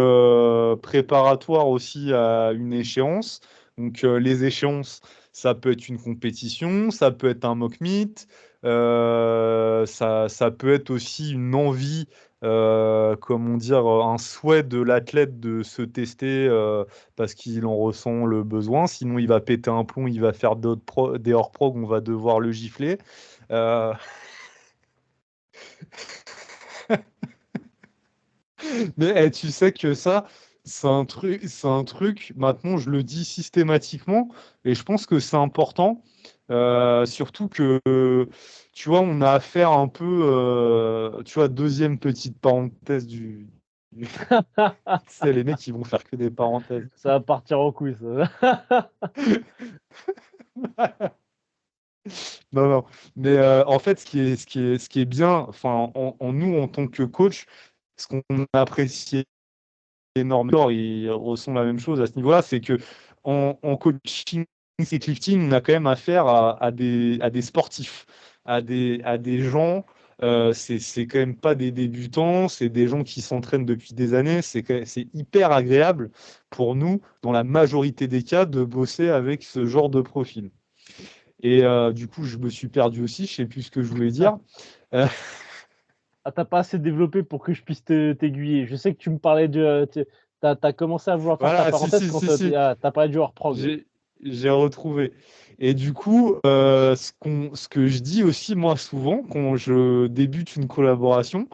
préparatoires aussi à une échéance. Donc les échéances, ça peut être une compétition, ça peut être un mock meet, ça peut être aussi une envie, comment dire, un souhait de l'athlète de se tester parce qu'il en ressent le besoin. Sinon, il va péter un plomb, il va faire des hors-prog, on va devoir le gifler. Euh, Mais tu sais que ça, c'est un truc, maintenant je le dis systématiquement, et je pense que c'est important, surtout que, tu vois, on a affaire un peu, tu vois, deuxième petite parenthèse c'est les mecs qui vont faire que des parenthèses. Ça va partir en couille, ça. Non, non. Mais en fait, ce qui est bien, enfin, nous, en tant que coach, ce qu'on apprécie énormément, ils ressentent la même chose à ce niveau-là, c'est que en coaching et lifting, on a quand même affaire à des sportifs, à des gens. C'est quand même pas des débutants, c'est des gens qui s'entraînent depuis des années. C'est hyper agréable pour nous, dans la majorité des cas, de bosser avec ce genre de profil. Et du coup, je me suis perdu aussi, je sais plus ce que je voulais dire. Euh, Ah, t'as pas assez développé pour que je puisse t'aiguiller. Je sais que tu me parlais t'as commencé à vouloir faire ta voilà, si, parenthèse si, quand si, si. t'as parlé du hors prog. J'ai j'ai retrouvé. Et du coup, ce que je dis aussi, moi, souvent, quand je débute une collaboration,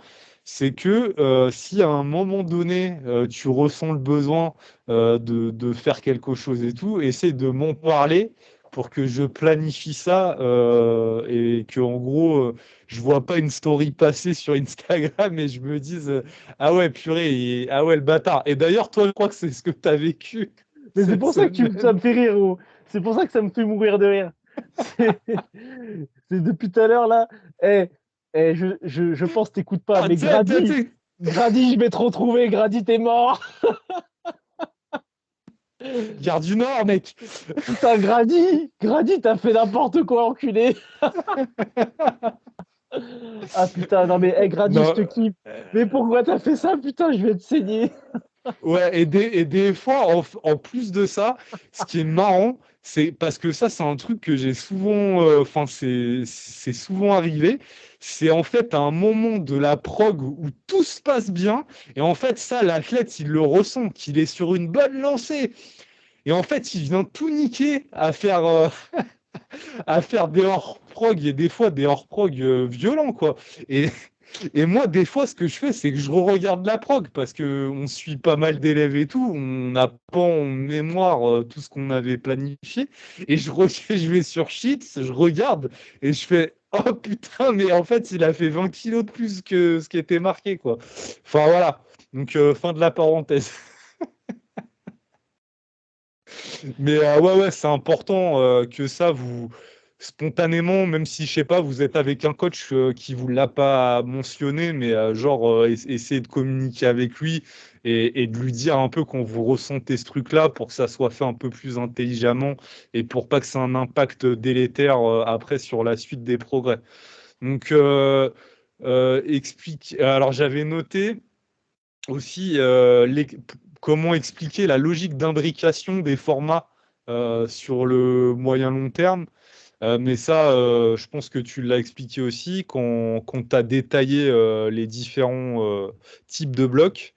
c'est que si à un moment donné, tu ressens le besoin de faire quelque chose et tout, essaie de m'en parler pour que je planifie ça et que, en gros, je vois pas une story passer sur Instagram et je me dise ah ouais, purée, ah ouais, le bâtard. Et d'ailleurs, toi, je crois que c'est ce que tu as vécu Mais c'est cette pour ça que ça semaine. me fait rire, gros. C'est pour ça que ça me fait mourir de rire. C'est c'est depuis tout à l'heure là. Eh, je pense que t'écoutes pas, Ah, mais tiens, tiens, Grady, tiens. Grady, je vais te retrouver. Grady, t'es mort. Gare du Nord, mec. Putain, Grady, t'as fait n'importe quoi, enculé. Ah putain, non mais Grady, je te Non. kiffe. Mais pourquoi t'as fait ça, putain, je vais te saigner. Ouais, et des fois, en plus de ça, ce qui est marrant, c'est parce que ça, c'est un truc que j'ai souvent, enfin, c'est souvent arrivé. C'est en fait un moment de la prog où tout se passe bien, et en fait, ça, l'athlète, il le ressent, qu'il est sur une bonne lancée. Et en fait, il vient tout niquer à faire des hors-prog, et des fois des hors-prog violents, quoi. Et, et moi, des fois, ce que je fais, c'est que je re-regarde la prog parce qu'on suit pas mal d'élèves et tout. On n'a pas en mémoire tout ce qu'on avait planifié. Et je vais sur Sheets, je regarde et je fais oh putain, mais en fait, il a fait 20 kilos de plus que ce qui était marqué, quoi. Enfin, voilà. Donc, fin de la parenthèse. Mais ouais, ouais, c'est important que ça, vous, spontanément, même si, je sais pas, vous êtes avec un coach qui vous l'a pas mentionné, mais genre, essayez de communiquer avec lui et de lui dire un peu quand vous ressentez ce truc-là pour que ça soit fait un peu plus intelligemment et pour pas que ça ait un impact délétère après sur la suite des progrès. Donc, explique. Alors, j'avais noté aussi comment expliquer la logique d'imbrication des formats sur le moyen long terme. Mais ça, je pense que tu l'as expliqué aussi quand tu as détaillé les différents types de blocs.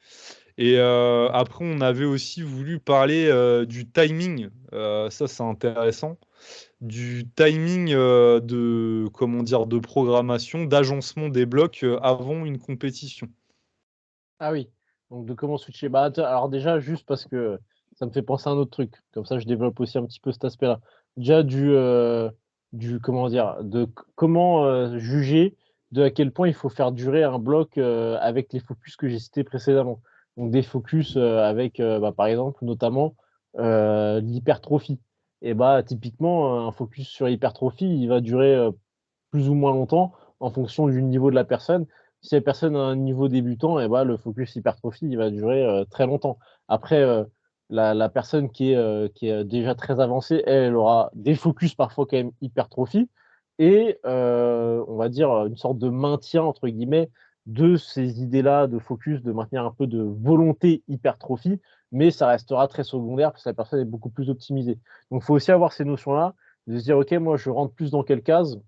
Et après, on avait aussi voulu parler du timing. Ça, c'est intéressant. Du timing comment dire, de programmation, d'agencement des blocs avant une compétition. Ah oui, donc de comment switcher. Bah, alors déjà, juste parce que ça me fait penser à un autre truc. Comme ça, je développe aussi un petit peu cet aspect-là. Déjà, comment dire, comment juger de à quel point il faut faire durer un bloc avec les focus que j'ai cités précédemment. Donc des focus avec, bah, par exemple, notamment l'hypertrophie. Et bah, typiquement, un focus sur l'hypertrophie, il va durer plus ou moins longtemps en fonction du niveau de la personne. Si la personne a un niveau débutant, et ben, le focus hypertrophie il va durer très longtemps. Après, la personne qui est déjà très avancée, elle aura des focus parfois quand même hypertrophie et on va dire une sorte de maintien, entre guillemets, de ces idées-là de focus, de maintenir un peu de volonté hypertrophie, mais ça restera très secondaire parce que la personne est beaucoup plus optimisée. Donc, il faut aussi avoir ces notions-là, de se dire, OK, moi, je rentre plus dans quelle case.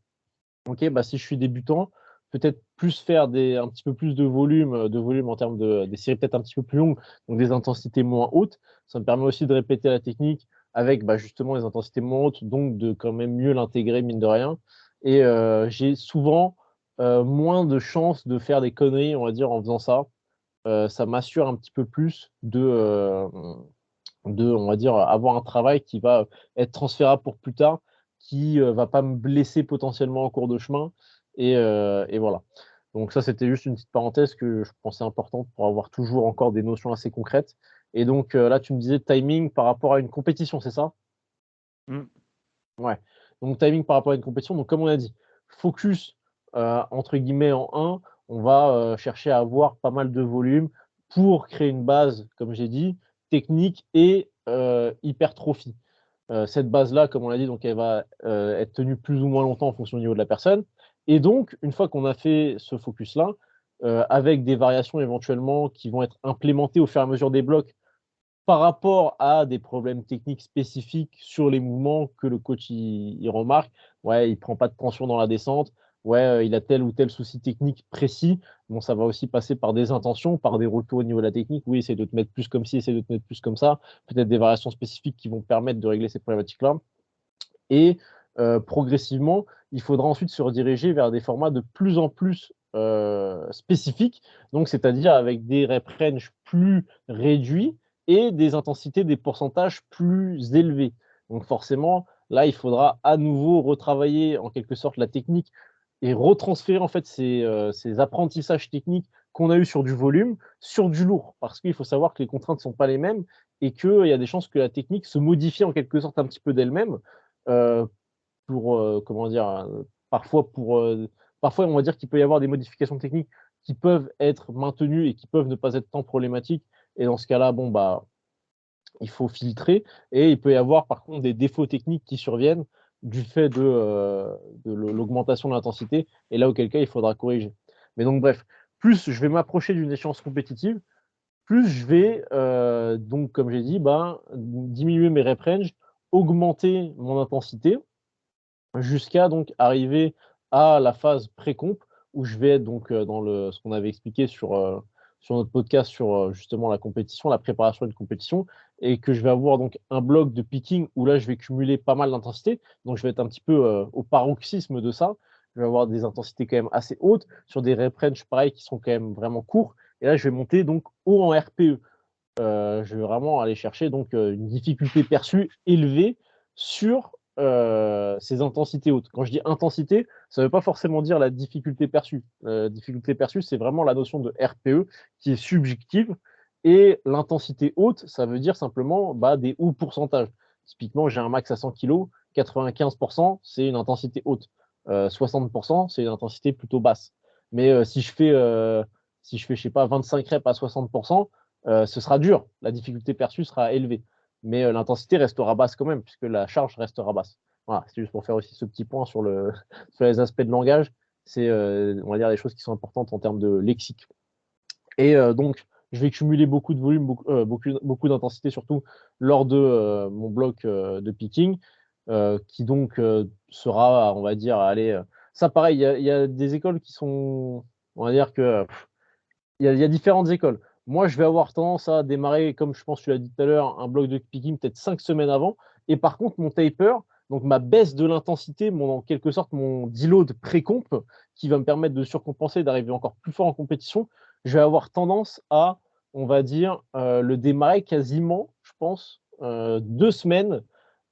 Ok, bah si je suis débutant, peut-être plus faire un petit peu plus de volume en termes des séries peut-être un petit peu plus longues, donc des intensités moins hautes. Ça me permet aussi de répéter la technique avec bah, justement les intensités moins hautes, donc de quand même mieux l'intégrer, mine de rien. Et j'ai souvent moins de chances de faire des conneries, on va dire, en faisant ça. ça m'assure un petit peu plus on va dire, avoir un travail qui va être transférable pour plus tard, qui va pas me blesser potentiellement en cours de chemin. Et voilà. Donc ça, c'était juste une petite parenthèse que je pensais importante pour avoir toujours encore des notions assez concrètes. Et donc là, tu me disais timing par rapport à une compétition, c'est ça? Mm. Ouais. Donc timing par rapport à une compétition. Donc comme on a dit, focus entre guillemets en 1, on va chercher à avoir pas mal de volume pour créer une base, comme j'ai dit, technique et hypertrophie. Cette base-là, comme on l'a dit, donc elle va être tenue plus ou moins longtemps en fonction du niveau de la personne. Et donc, une fois qu'on a fait ce focus-là, avec des variations éventuellement qui vont être implémentées au fur et à mesure des blocs par rapport à des problèmes techniques spécifiques sur les mouvements que le coach il remarque. Ouais, il prend pas de tension dans la descente. Ouais, il a tel ou tel souci technique précis. Bon, ça va aussi passer par des intentions, par des retours au niveau de la technique. Oui, essaye de te mettre plus comme ci, essaye de te mettre plus comme ça. Peut-être des variations spécifiques qui vont permettre de régler ces problématiques-là. Et progressivement, il faudra ensuite se rediriger vers des formats de plus en plus spécifiques, donc c'est-à-dire avec des rep range plus réduits et des intensités, des pourcentages plus élevés. Donc forcément, là, il faudra à nouveau retravailler en quelque sorte la technique et retransférer en fait ces apprentissages techniques qu'on a eu sur du volume, sur du lourd. Parce qu'il faut savoir que les contraintes ne sont pas les mêmes et qu'il y a des chances que la technique se modifie en quelque sorte un petit peu d'elle-même. Euh, pour, comment dire, parfois, on va dire qu'il peut y avoir des modifications techniques qui peuvent être maintenues et qui peuvent ne pas être tant problématiques. Et dans ce cas-là, bon, bah, il faut filtrer. Et il peut y avoir, par contre, des défauts techniques qui surviennent du fait de l'augmentation de l'intensité. Et là, auquel cas, il faudra corriger. Mais donc, bref, plus je vais m'approcher d'une échéance compétitive, plus je vais, donc, comme j'ai dit, bah, diminuer mes rep range, augmenter mon intensité jusqu'à donc arriver à la phase pré-comp où je vais être donc dans ce qu'on avait expliqué sur notre podcast sur justement la compétition, la préparation d'une compétition, et que je vais avoir donc un bloc de picking où là je vais cumuler pas mal d'intensité. Donc je vais être un petit peu au paroxysme de ça. Je vais avoir des intensités quand même assez hautes sur des rep range pareil qui sont quand même vraiment courts. Et là je vais monter donc haut en RPE. Je vais vraiment aller chercher donc une difficulté perçue élevée sur ces intensités hautes. Quand je dis intensité, ça ne veut pas forcément dire la difficulté perçue. Difficulté perçue, c'est vraiment la notion de RPE qui est subjective. Et l'intensité haute, ça veut dire simplement bah, des hauts pourcentages. Typiquement, j'ai un max à 100 kg, 95%, c'est une intensité haute. 60%, c'est une intensité plutôt basse. Mais si je fais, je sais pas, 25 reps à 60%, ce sera dur. La difficulté perçue sera élevée. Mais l'intensité restera basse quand même, puisque la charge restera basse. Voilà, c'est juste pour faire aussi ce petit point sur, sur les aspects de langage. C'est, on va dire, des choses qui sont importantes en termes de lexique. Et donc, je vais cumuler beaucoup de volume, beaucoup d'intensité, surtout lors de mon bloc de picking, qui donc sera, on va dire, allez, ça pareil, il y a des écoles qui sont, on va dire que il y a différentes écoles. Moi, je vais avoir tendance à démarrer, comme je pense que tu l'as dit tout à l'heure, un bloc de picking peut-être 5 semaines avant. Et par contre, mon taper, donc ma baisse de l'intensité, en quelque sorte mon deload pré-comp, qui va me permettre de surcompenser, d'arriver encore plus fort en compétition, je vais avoir tendance à, on va dire, le démarrer quasiment, je pense, 2 semaines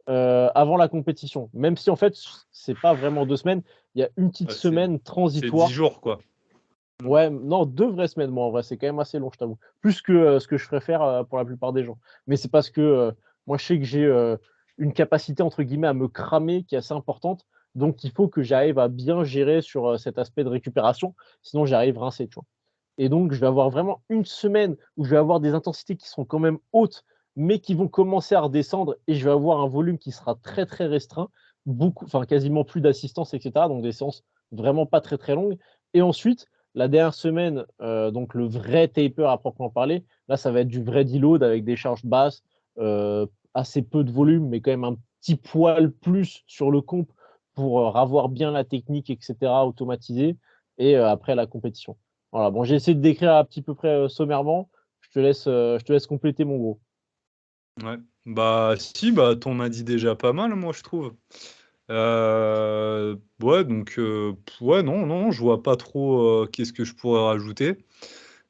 avant la compétition. Même si en fait, c'est pas vraiment 2 semaines, il y a une petite semaine C'est 10 transitoire. jours, quoi. Ouais, non, 2 vraies semaines, moi, en vrai, c'est quand même assez long, je t'avoue. Plus que ce que je préfère pour la plupart des gens. Mais c'est parce que moi, je sais que j'ai une capacité, entre guillemets, à me cramer qui est assez importante. Donc, il faut que j'arrive à bien gérer sur cet aspect de récupération. Sinon, j'arrive rincé, tu vois. Et donc, je vais avoir vraiment une semaine où je vais avoir des intensités qui sont quand même hautes, mais qui vont commencer à redescendre. Et je vais avoir un volume qui sera très, très restreint. Beaucoup, enfin, quasiment plus d'assistance, etc. Donc, des séances vraiment pas très, très longues. Et ensuite, la dernière semaine, donc le vrai taper à proprement parler, là, ça va être du vrai deload avec des charges basses, assez peu de volume, mais quand même un petit poil plus sur le comp pour avoir bien la technique, etc., automatisée, et après la compétition. Voilà, bon, j'ai essayé de décrire à petit peu près sommairement. Je te laisse compléter mon gros. Ouais. Bah, si, bah, t'en as dit déjà pas mal, moi, je trouve. Ouais, donc, ouais, non, non, je vois pas trop qu'est-ce que je pourrais rajouter.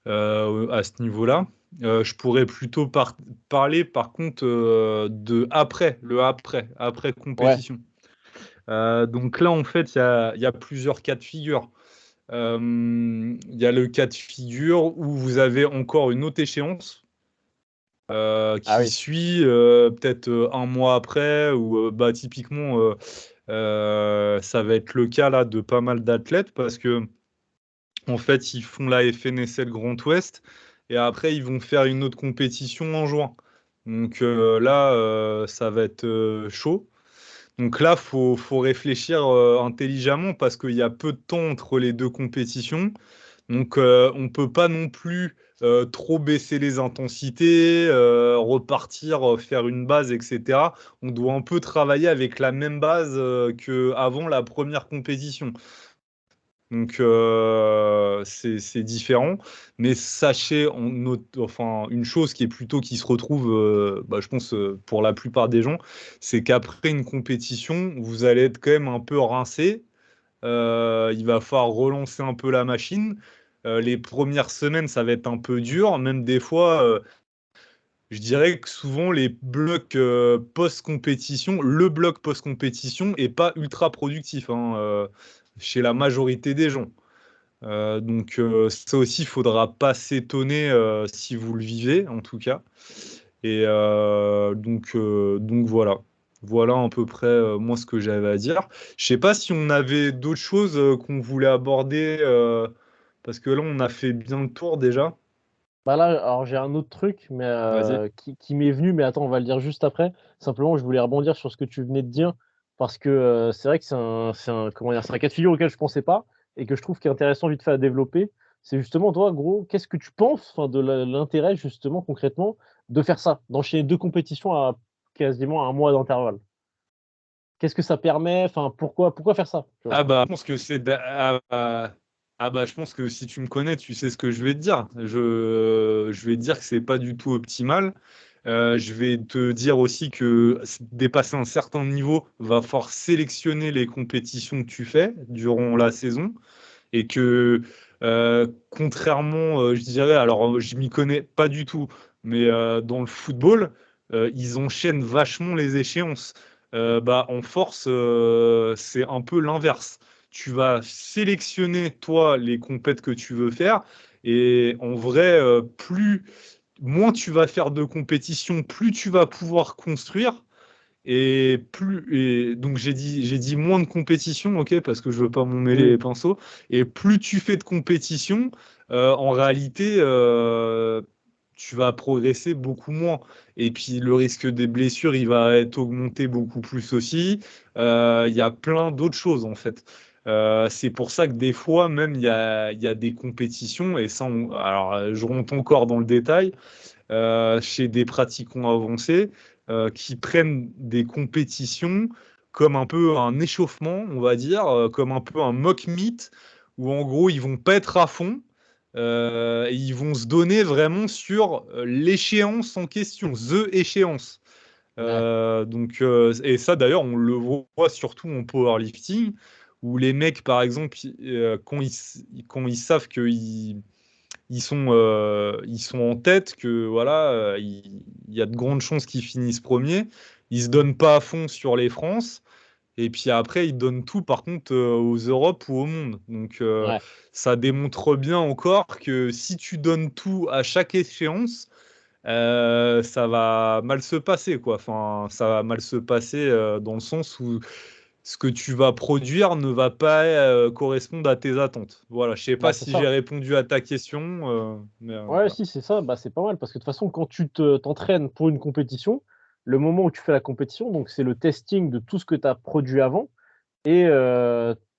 à ce niveau-là. Je pourrais plutôt parler par contre de après Ouais, compétition. Donc là, en fait, il y a plusieurs cas de figure. Il y a le cas de figure où vous avez encore une autre échéance ah qui oui, suit peut-être un mois après, ou bah, typiquement, ça va être le cas là de pas mal d'athlètes parce que en fait, ils font la FNSL Grand Ouest et après, ils vont faire une autre compétition en juin. Donc là, ça va être chaud. Donc là, faut réfléchir intelligemment parce qu'il y a peu de temps entre les deux compétitions. Donc on ne peut pas non plus trop baisser les intensités, repartir, faire une base, etc. On doit un peu travailler avec la même base qu'avant la première compétition. Donc c'est différent, mais sachez enfin une chose qui est plutôt qui se retrouve, bah, je pense pour la plupart des gens, c'est qu'après une compétition, vous allez être quand même un peu rincé. Il va falloir relancer un peu la machine. Les premières semaines, ça va être un peu dur, même des fois. Je dirais que souvent les blocs post-compétition, le bloc post-compétition est pas ultra productif hein, chez la majorité des gens. Donc ça aussi, il faudra pas s'étonner si vous le vivez, en tout cas. Et donc voilà. Voilà à peu près moi ce que j'avais à dire. Je sais pas si on avait d'autres choses qu'on voulait aborder, parce que là, on a fait bien le tour déjà. bah là, alors j'ai un autre truc, mais Vas-y. qui m'est venu, mais attends, on va le dire juste après. Simplement, je voulais rebondir sur ce que tu venais de dire, parce que c'est vrai que comment dire, c'est un cas de figure auquel je pensais pas, et que je trouve qui est intéressant vite fait à développer. C'est justement, toi, gros, qu'est-ce que tu penses, enfin, de l'intérêt, justement, concrètement, de faire ça, d'enchaîner 2 compétitions à quasiment un mois d'intervalle? Qu'est-ce que ça permet? Enfin, pourquoi faire ça? Tu vois? Ah bah, je pense que je pense que si tu me connais, tu sais ce que je vais te dire. Je vais te dire que c'est pas du tout optimal. Je vais te dire aussi que dépasser un certain niveau va falloir sélectionner les compétitions que tu fais durant la saison et que contrairement, je dirais, alors je m'y connais pas du tout, mais dans le football, ils enchaînent vachement les échéances. Bah, en force, c'est un peu l'inverse. Tu vas sélectionner, toi, les compètes que tu veux faire, et en vrai, moins tu vas faire de compétitions, plus tu vas pouvoir construire. Et donc j'ai dit moins de compétition, ok, parce que je veux pas m'en mêler Oui. les pinceaux. Et plus tu fais de compétition, en réalité, tu vas progresser beaucoup moins. Et puis le risque des blessures, il va être augmenté beaucoup plus aussi. Il y a plein d'autres choses en fait. C'est pour ça que des fois, même, il y a des compétitions, et ça, alors je rentre encore dans le détail, chez des pratiquants avancés qui prennent des compétitions comme un peu un échauffement, on va dire, comme un peu un mock meet, où en gros ils vont pas être à fond. Et ils vont se donner vraiment sur l'échéance en question, the échéance. Ouais. Et ça d'ailleurs, on le voit surtout en powerlifting, où les mecs, par exemple, quand ils savent qu'ils ils sont en tête, que voilà, il y a de grandes chances qu'ils finissent premiers. Ils se donnent pas à fond sur les France. Et puis après, ils donnent tout, par contre, aux Europes ou au monde. Donc, Ouais. ça démontre bien encore que si tu donnes tout à chaque échéance, ça va mal se passer, quoi. Enfin, ça va mal se passer dans le sens où ce que tu vas produire ne va pas correspondre à tes attentes. Voilà, je sais pas Bah, c'est si j'ai ça. répondu à ta question, mais Ouais, voilà. si, c'est ça, bah, c'est pas mal parce que de toute façon, quand t'entraînes pour une compétition, le moment où tu fais la compétition, donc c'est le testing de tout ce que tu as produit avant et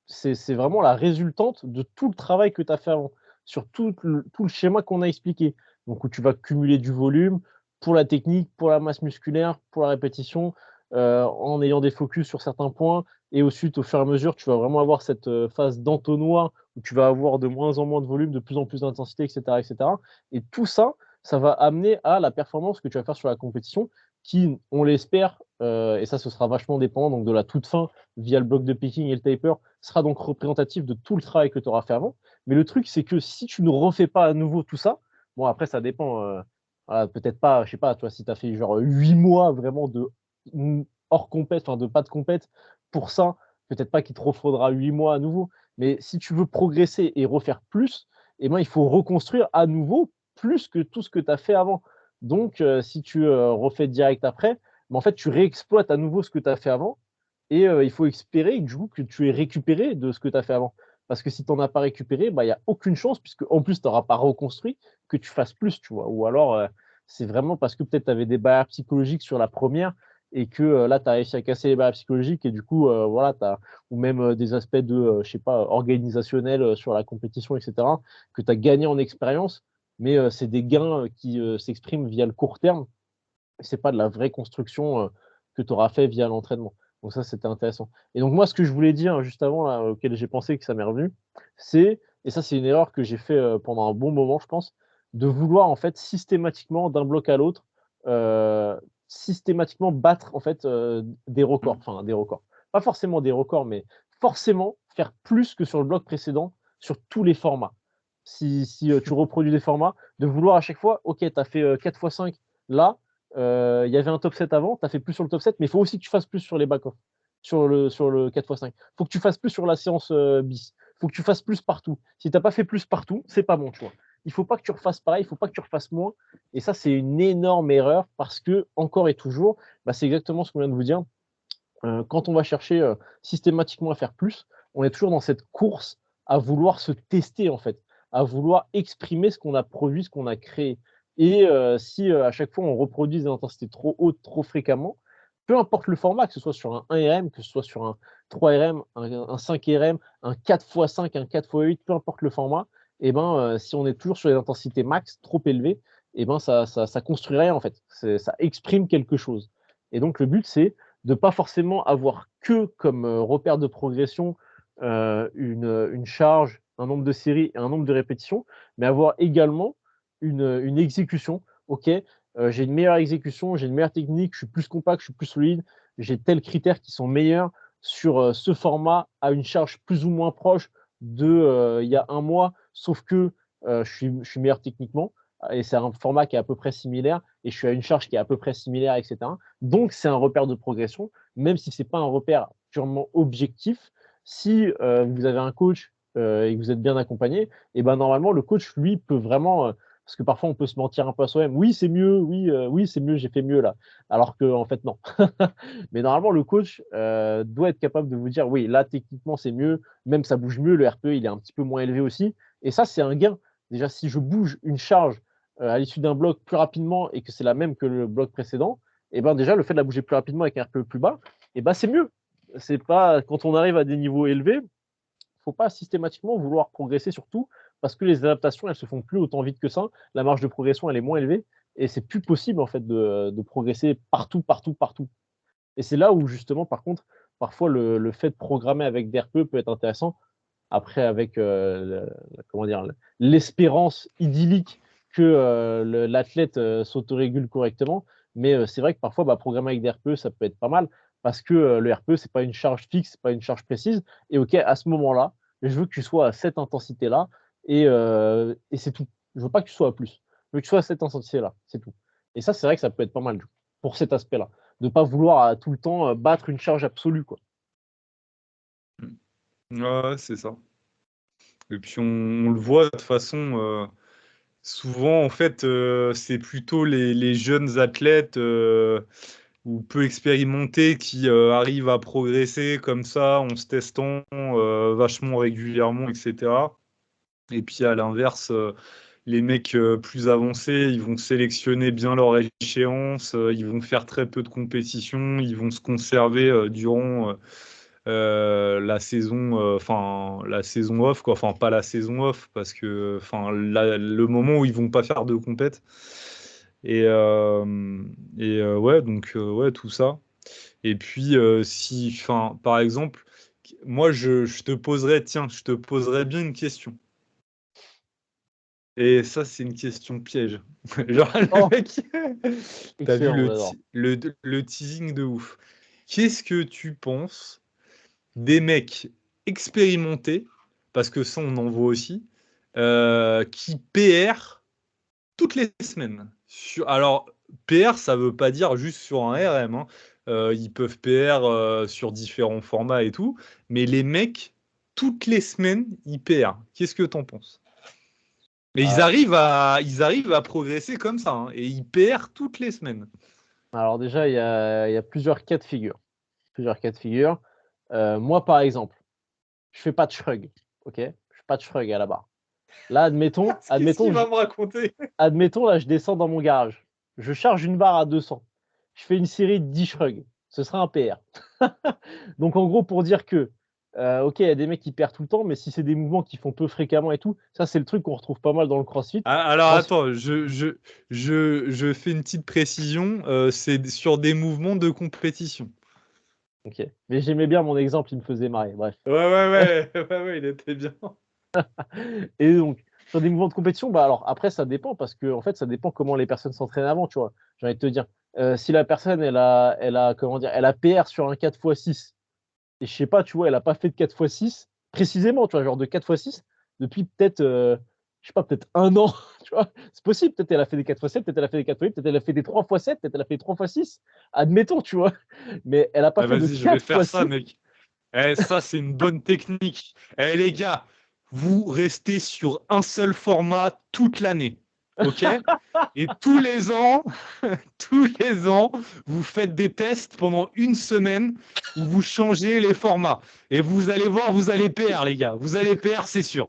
c'est vraiment la résultante de tout le travail que tu as fait avant, sur tout le schéma qu'on a expliqué. Donc où tu vas cumuler du volume pour la technique, pour la masse musculaire, pour la répétition, en ayant des focus sur certains points et ensuite, au fur et à mesure, tu vas vraiment avoir cette, phase d'entonnoir où tu vas avoir de moins en moins de volume, de plus en plus d'intensité et cetera et cetera et tout ça, ça va amener à la performance que tu vas faire sur la compétition qui, on l'espère, et ça, ce sera vachement dépendant donc de la toute fin via le bloc de picking et le taper, sera donc représentatif de tout le travail que tu auras fait avant. Mais le truc, c'est que si tu ne refais pas à nouveau tout ça, bon, après, ça dépend. Voilà, peut-être pas, je sais pas, toi, si tu as fait genre 8 mois vraiment de hors compète, enfin de pas de compète, pour ça, peut-être pas qu'il te refaudra 8 mois à nouveau. Mais si tu veux progresser et refaire plus, eh ben, il faut reconstruire à nouveau plus que tout ce que tu as fait avant. Donc, si tu refais direct après, mais en fait, tu réexploites à nouveau ce que tu as fait avant et il faut espérer du coup, que tu aies récupéré de ce que tu as fait avant. Parce que si tu n'en as pas récupéré, bah, il n'y a aucune chance, puisque en plus, tu n'auras pas reconstruit, que tu fasses plus, tu vois. Ou alors, c'est vraiment parce que peut-être tu avais des barrières psychologiques sur la première et que là, tu as réussi à casser les barrières psychologiques et du coup, voilà, ou même des aspects de, je sais pas, organisationnels sur la compétition, etc., que tu as gagné en expérience, mais c'est des gains qui s'expriment via le court terme. C'est pas de la vraie construction que tu auras fait via l'entraînement. Donc ça, c'était intéressant. Et donc moi, ce que je voulais dire juste avant, là, auquel j'ai pensé que ça m'est revenu, c'est, et ça c'est une erreur que j'ai fait pendant un bon moment, je pense, de vouloir en fait systématiquement d'un bloc à l'autre, euh, systématiquement battre en fait des records, enfin des records. Pas forcément des records, mais forcément faire plus que sur le bloc précédent sur tous les formats. Si tu reproduis des formats, de vouloir à chaque fois, ok, tu as fait 4x5 là, il y avait un top 7 avant, tu as fait plus sur le top 7, mais il faut aussi que tu fasses plus sur les back-off, sur le 4x5. Il faut que tu fasses plus sur la séance bis. Il faut que tu fasses plus partout. Si tu n'as pas fait plus partout, c'est pas bon, tu vois. Il ne faut pas que tu refasses pareil, il ne faut pas que tu refasses moins. Et ça, c'est une énorme erreur parce que, encore et toujours, bah, c'est exactement ce qu'on vient de vous dire. Quand on va chercher systématiquement à faire plus, on est toujours dans cette course à vouloir se tester, en fait, à vouloir exprimer ce qu'on a produit, ce qu'on a créé. Et si à chaque fois on reproduit des intensités trop hautes, trop fréquemment, peu importe le format, que ce soit sur un 1RM, que ce soit sur un 3RM, un 5RM, un 4x5, un 4x8, peu importe le format, et ben, si on est toujours sur les intensités max trop élevées, et ben, ça construit rien en fait. Ça exprime quelque chose. Et donc le but, c'est de pas forcément avoir que comme repère de progression une charge, un nombre de séries et un nombre de répétitions, mais avoir également une exécution. Ok, j'ai une meilleure exécution, j'ai une meilleure technique, je suis plus compact, je suis plus solide, j'ai tels critères qui sont meilleurs sur ce format à une charge plus ou moins proche de il y a un mois, sauf que je suis meilleur techniquement et c'est un format qui est à peu près similaire et je suis à une charge qui est à peu près similaire, etc. Donc, c'est un repère de progression, même si ce n'est pas un repère purement objectif. Si vous avez un coach et que vous êtes bien accompagné, et ben normalement, le coach, lui, peut vraiment. Parce que parfois, on peut se mentir un peu à soi-même. Oui, c'est mieux. Oui, oui, c'est mieux. J'ai fait mieux là. Alors que, en fait, non. Mais normalement, le coach doit être capable de vous dire oui, là, techniquement, c'est mieux. Même ça bouge mieux. Le RPE, il est un petit peu moins élevé aussi. Et ça, c'est un gain. Déjà, si je bouge une charge à l'issue d'un bloc plus rapidement et que c'est la même que le bloc précédent, et ben déjà le fait de la bouger plus rapidement avec un RPE plus bas, et ben c'est mieux. C'est pas quand on arrive à des niveaux élevés, faut pas systématiquement vouloir progresser sur tout parce que les adaptations elles se font plus autant vite que ça. La marge de progression elle est moins élevée et c'est plus possible en fait de progresser partout, partout, partout. Et c'est là où justement par contre parfois le fait de programmer avec des RPE peut être intéressant. Après avec comment dire l'espérance idyllique que l'athlète s'autorégule correctement. Mais c'est vrai que parfois, bah, programmer avec des RPE, ça peut être pas mal parce que le RPE, c'est pas une charge fixe, c'est pas une charge précise. Et OK, à ce moment-là, je veux que tu sois à cette intensité-là et c'est tout. Je veux pas que tu sois à plus. Je veux que tu sois à cette intensité-là, c'est tout. Et ça, c'est vrai que ça peut être pas mal du coup, pour cet aspect-là. De ne pas vouloir tout le temps battre une charge absolue, quoi. Ouais, c'est ça. Et puis on le voit de toute façon, souvent en fait, c'est plutôt les jeunes athlètes ou peu expérimentés qui arrivent à progresser comme ça en se testant vachement régulièrement, etc. Et puis à l'inverse, les mecs plus avancés, ils vont sélectionner bien leur échéance, ils vont faire très peu de compétitions, ils vont se conserver durant la saison, la saison off, quoi. Enfin, pas la saison off, parce que, le moment où ils vont pas faire de compète. Et, ouais, donc, ouais, tout ça. Et puis, si, enfin, par exemple, moi, je te poserais, tiens, je te poserais bien une question. Et ça, c'est une question piège. Genre, le Oh, mec, t'as vu excellent, j'adore. le teasing de ouf. Qu'est-ce que tu penses des mecs expérimentés, parce que ça, on en voit aussi, qui PR toutes les semaines. Alors, PR, ça veut pas dire juste sur un RM, hein. Ils peuvent PR sur différents formats et tout, mais les mecs, toutes les semaines, ils PR. Qu'est-ce que t'en penses? Mais Alors, ils arrivent à progresser comme ça, hein, et ils PR toutes les semaines. alors déjà, il y a plusieurs cas de figure. Moi, par exemple, je fais pas de shrug, ok? Je fais pas de shrug à la barre. Là, Qu'est-ce qu'il va me raconter? admettons, là, je descends dans mon garage. Je charge une barre à 200. Je fais une série de 10 shrugs. Ce sera un PR. Donc, en gros, pour dire que, ok, il y a des mecs qui perdent tout le temps, mais si c'est des mouvements qui font peu fréquemment et tout, ça, c'est le truc qu'on retrouve pas mal dans le CrossFit. Alors Ensuite, attends, je fais une petite précision. C'est sur des mouvements de compétition. ok. Mais j'aimais bien mon exemple, il me faisait marrer. Bref. Ouais, il était bien. Et donc, sur des mouvements de compétition, bah alors après, ça dépend parce que en fait, ça dépend comment les personnes s'entraînent avant, tu vois. J'ai envie de te dire, si la personne, comment dire, elle a PR sur un 4x6 et je sais pas, tu vois, elle a pas fait de 4x6 précisément, tu vois, genre de 4x6 depuis peut-être, je sais pas, peut-être un an, tu vois. C'est possible, peut-être elle a fait des 4x7, peut-être elle a fait des 4x8, peut-être elle a fait des 3x7, peut-être elle a fait des 3x6, admettons, tu vois. Mais elle a pas Ah, fait de vas-y, je vais faire ça, 4x6. mec. Ça, c'est une bonne technique. Les gars, vous restez sur un seul format toute l'année. OK? Et tous les ans, tous les ans, vous faites des tests pendant une semaine où vous changez les formats. Et vous allez voir, vous allez perdre, les gars. Vous allez perdre, c'est sûr.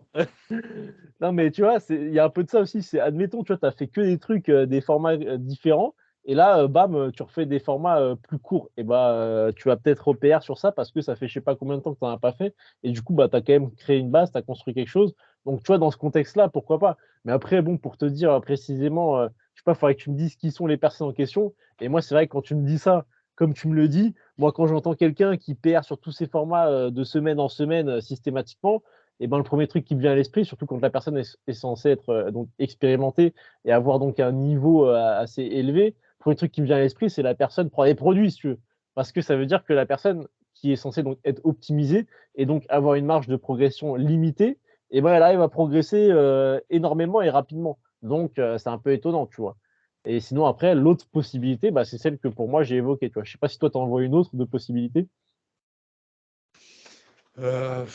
Non, mais tu vois, il y a un peu de ça aussi. C'est, admettons, tu vois, tu as fait que des trucs, des formats différents. Et là, bam, tu refais des formats plus courts. Et bah, tu vas peut-être repérer sur ça parce que ça fait je sais pas combien de temps que tu n'en as pas fait. Et du coup, bah, tu as quand même créé une base, tu as construit quelque chose. Donc, tu vois, dans ce contexte-là, pourquoi pas. Mais après, bon, pour te dire précisément, je sais pas, il faudrait que tu me dises qui sont les personnes en question. Et moi, c'est vrai que quand tu me dis ça, comme tu me le dis, moi, quand j'entends quelqu'un qui perd sur tous ces formats de semaine en semaine systématiquement, et ben, le premier truc qui me vient à l'esprit, surtout quand la personne est censée être donc expérimentée et avoir donc un niveau assez élevé, le premier truc qui me vient à l'esprit, c'est la personne prend des produits, si tu veux. Parce que ça veut dire que la personne qui est censée donc être optimisée et donc avoir une marge de progression limitée, et ben, elle arrive à progresser énormément et rapidement. Donc, c'est un peu étonnant, tu vois. Et sinon, après, l'autre possibilité, bah, c'est celle que pour moi j'ai évoquée. Tu vois. Je sais pas si toi, tu en vois une autre de possibilité. Euh,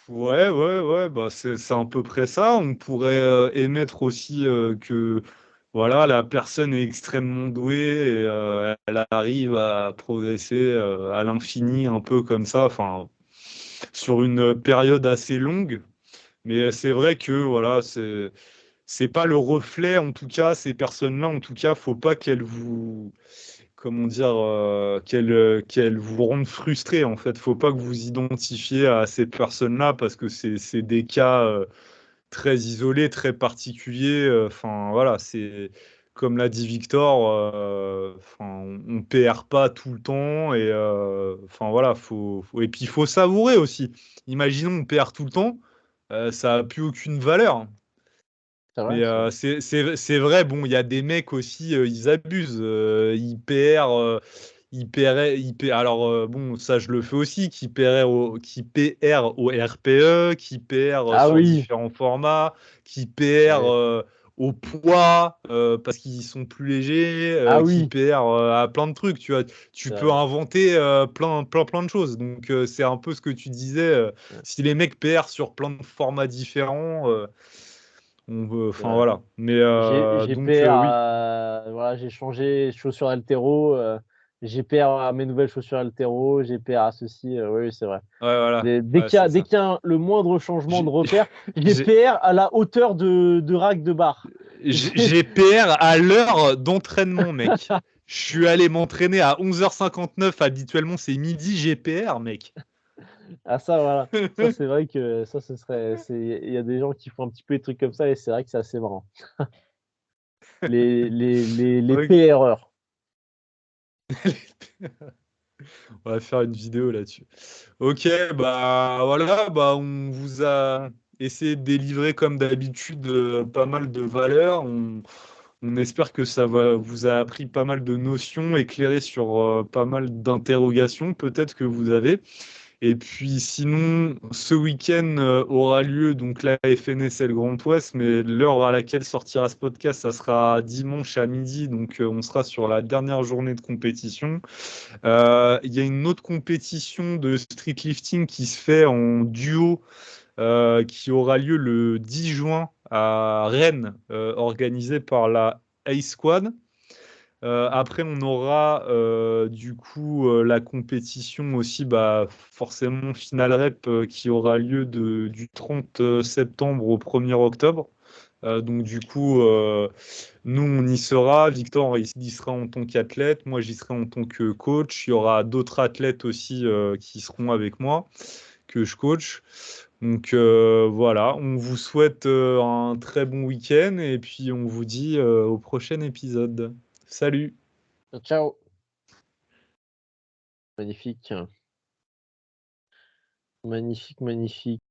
ouais, bah c'est à peu près ça. On pourrait émettre aussi que voilà, la personne est extrêmement douée et elle arrive à progresser à l'infini, un peu comme ça, enfin, sur une période assez longue. Mais c'est vrai que voilà, c'est pas le reflet, en tout cas, ces personnes-là, en tout cas, faut pas qu'elles vous comment dire, qu'elles vous rendent frustré, en fait. Faut pas que vous identifiez à ces personnes-là parce que c'est des cas très isolés, très particuliers. Enfin, voilà, c'est comme l'a dit Victor, enfin, on PR pas tout le temps et enfin voilà, et puis il faut savourer aussi. Imaginons on PR tout le temps, ça a plus aucune valeur. C'est vrai, Mais c'est vrai. c'est vrai, bon, il y a des mecs aussi, ils abusent. Alors, bon, ça, je le fais aussi, qui PR au RPE, qui PR Ah sur oui, différents formats, qui PR ouais. au poids, parce qu'ils sont plus légers, Ah qui oui, PR à plein de trucs. Tu vois, tu c'est peux vrai. inventer plein de choses. Donc, c'est un peu ce que tu disais. Ouais, Si les mecs PR sur plein de formats différents, on veut, c'est enfin vrai. voilà. Mais J'ai donc PR oui. voilà, j'ai changé chaussures altéro, j'ai PR à mes nouvelles chaussures altéro, j'ai PR à ceci, oui, oui, c'est vrai. Ouais, voilà. Dès Ouais, qu'il y c'est a, dès ça. qu'il y a le moindre changement de J'ai repère, j'ai j'ai PR à la hauteur de rack de barre. j'ai PR à l'heure d'entraînement, mec. Je suis allé m'entraîner à 11h59. Habituellement, c'est midi, j'ai PR, mec. Ah ça, voilà. Ça, c'est vrai que ça, ce serait, il y a des gens qui font un petit peu des trucs comme ça et c'est vrai que c'est assez marrant. Les Ok. P-erreurs. On va faire une vidéo là-dessus. Ok, bah voilà, bah on vous a essayer de délivrer comme d'habitude pas mal de valeurs. On espère que ça vous a appris pas mal de notions, éclairé sur pas mal d'interrogations peut-être que vous avez. Et puis sinon, ce week-end aura lieu donc la FNSL Grand Ouest, mais l'heure à laquelle sortira ce podcast, ça sera dimanche à midi, donc on sera sur la dernière journée de compétition. Il y a une autre compétition de street lifting qui se fait en duo, qui aura lieu le 10 juin à Rennes, organisée par la A-Squad. Après, on aura du coup la compétition aussi, bah, forcément Final Rep qui aura lieu du 30 septembre au 1er octobre. Donc du coup, nous, on y sera. Victor, il y sera en tant qu'athlète. Moi, j'y serai en tant que coach. Il y aura d'autres athlètes aussi qui seront avec moi, que je coach. Donc voilà, on vous souhaite un très bon week-end et puis on vous dit au prochain épisode. Salut! Ciao. Magnifique. Magnifique, magnifique.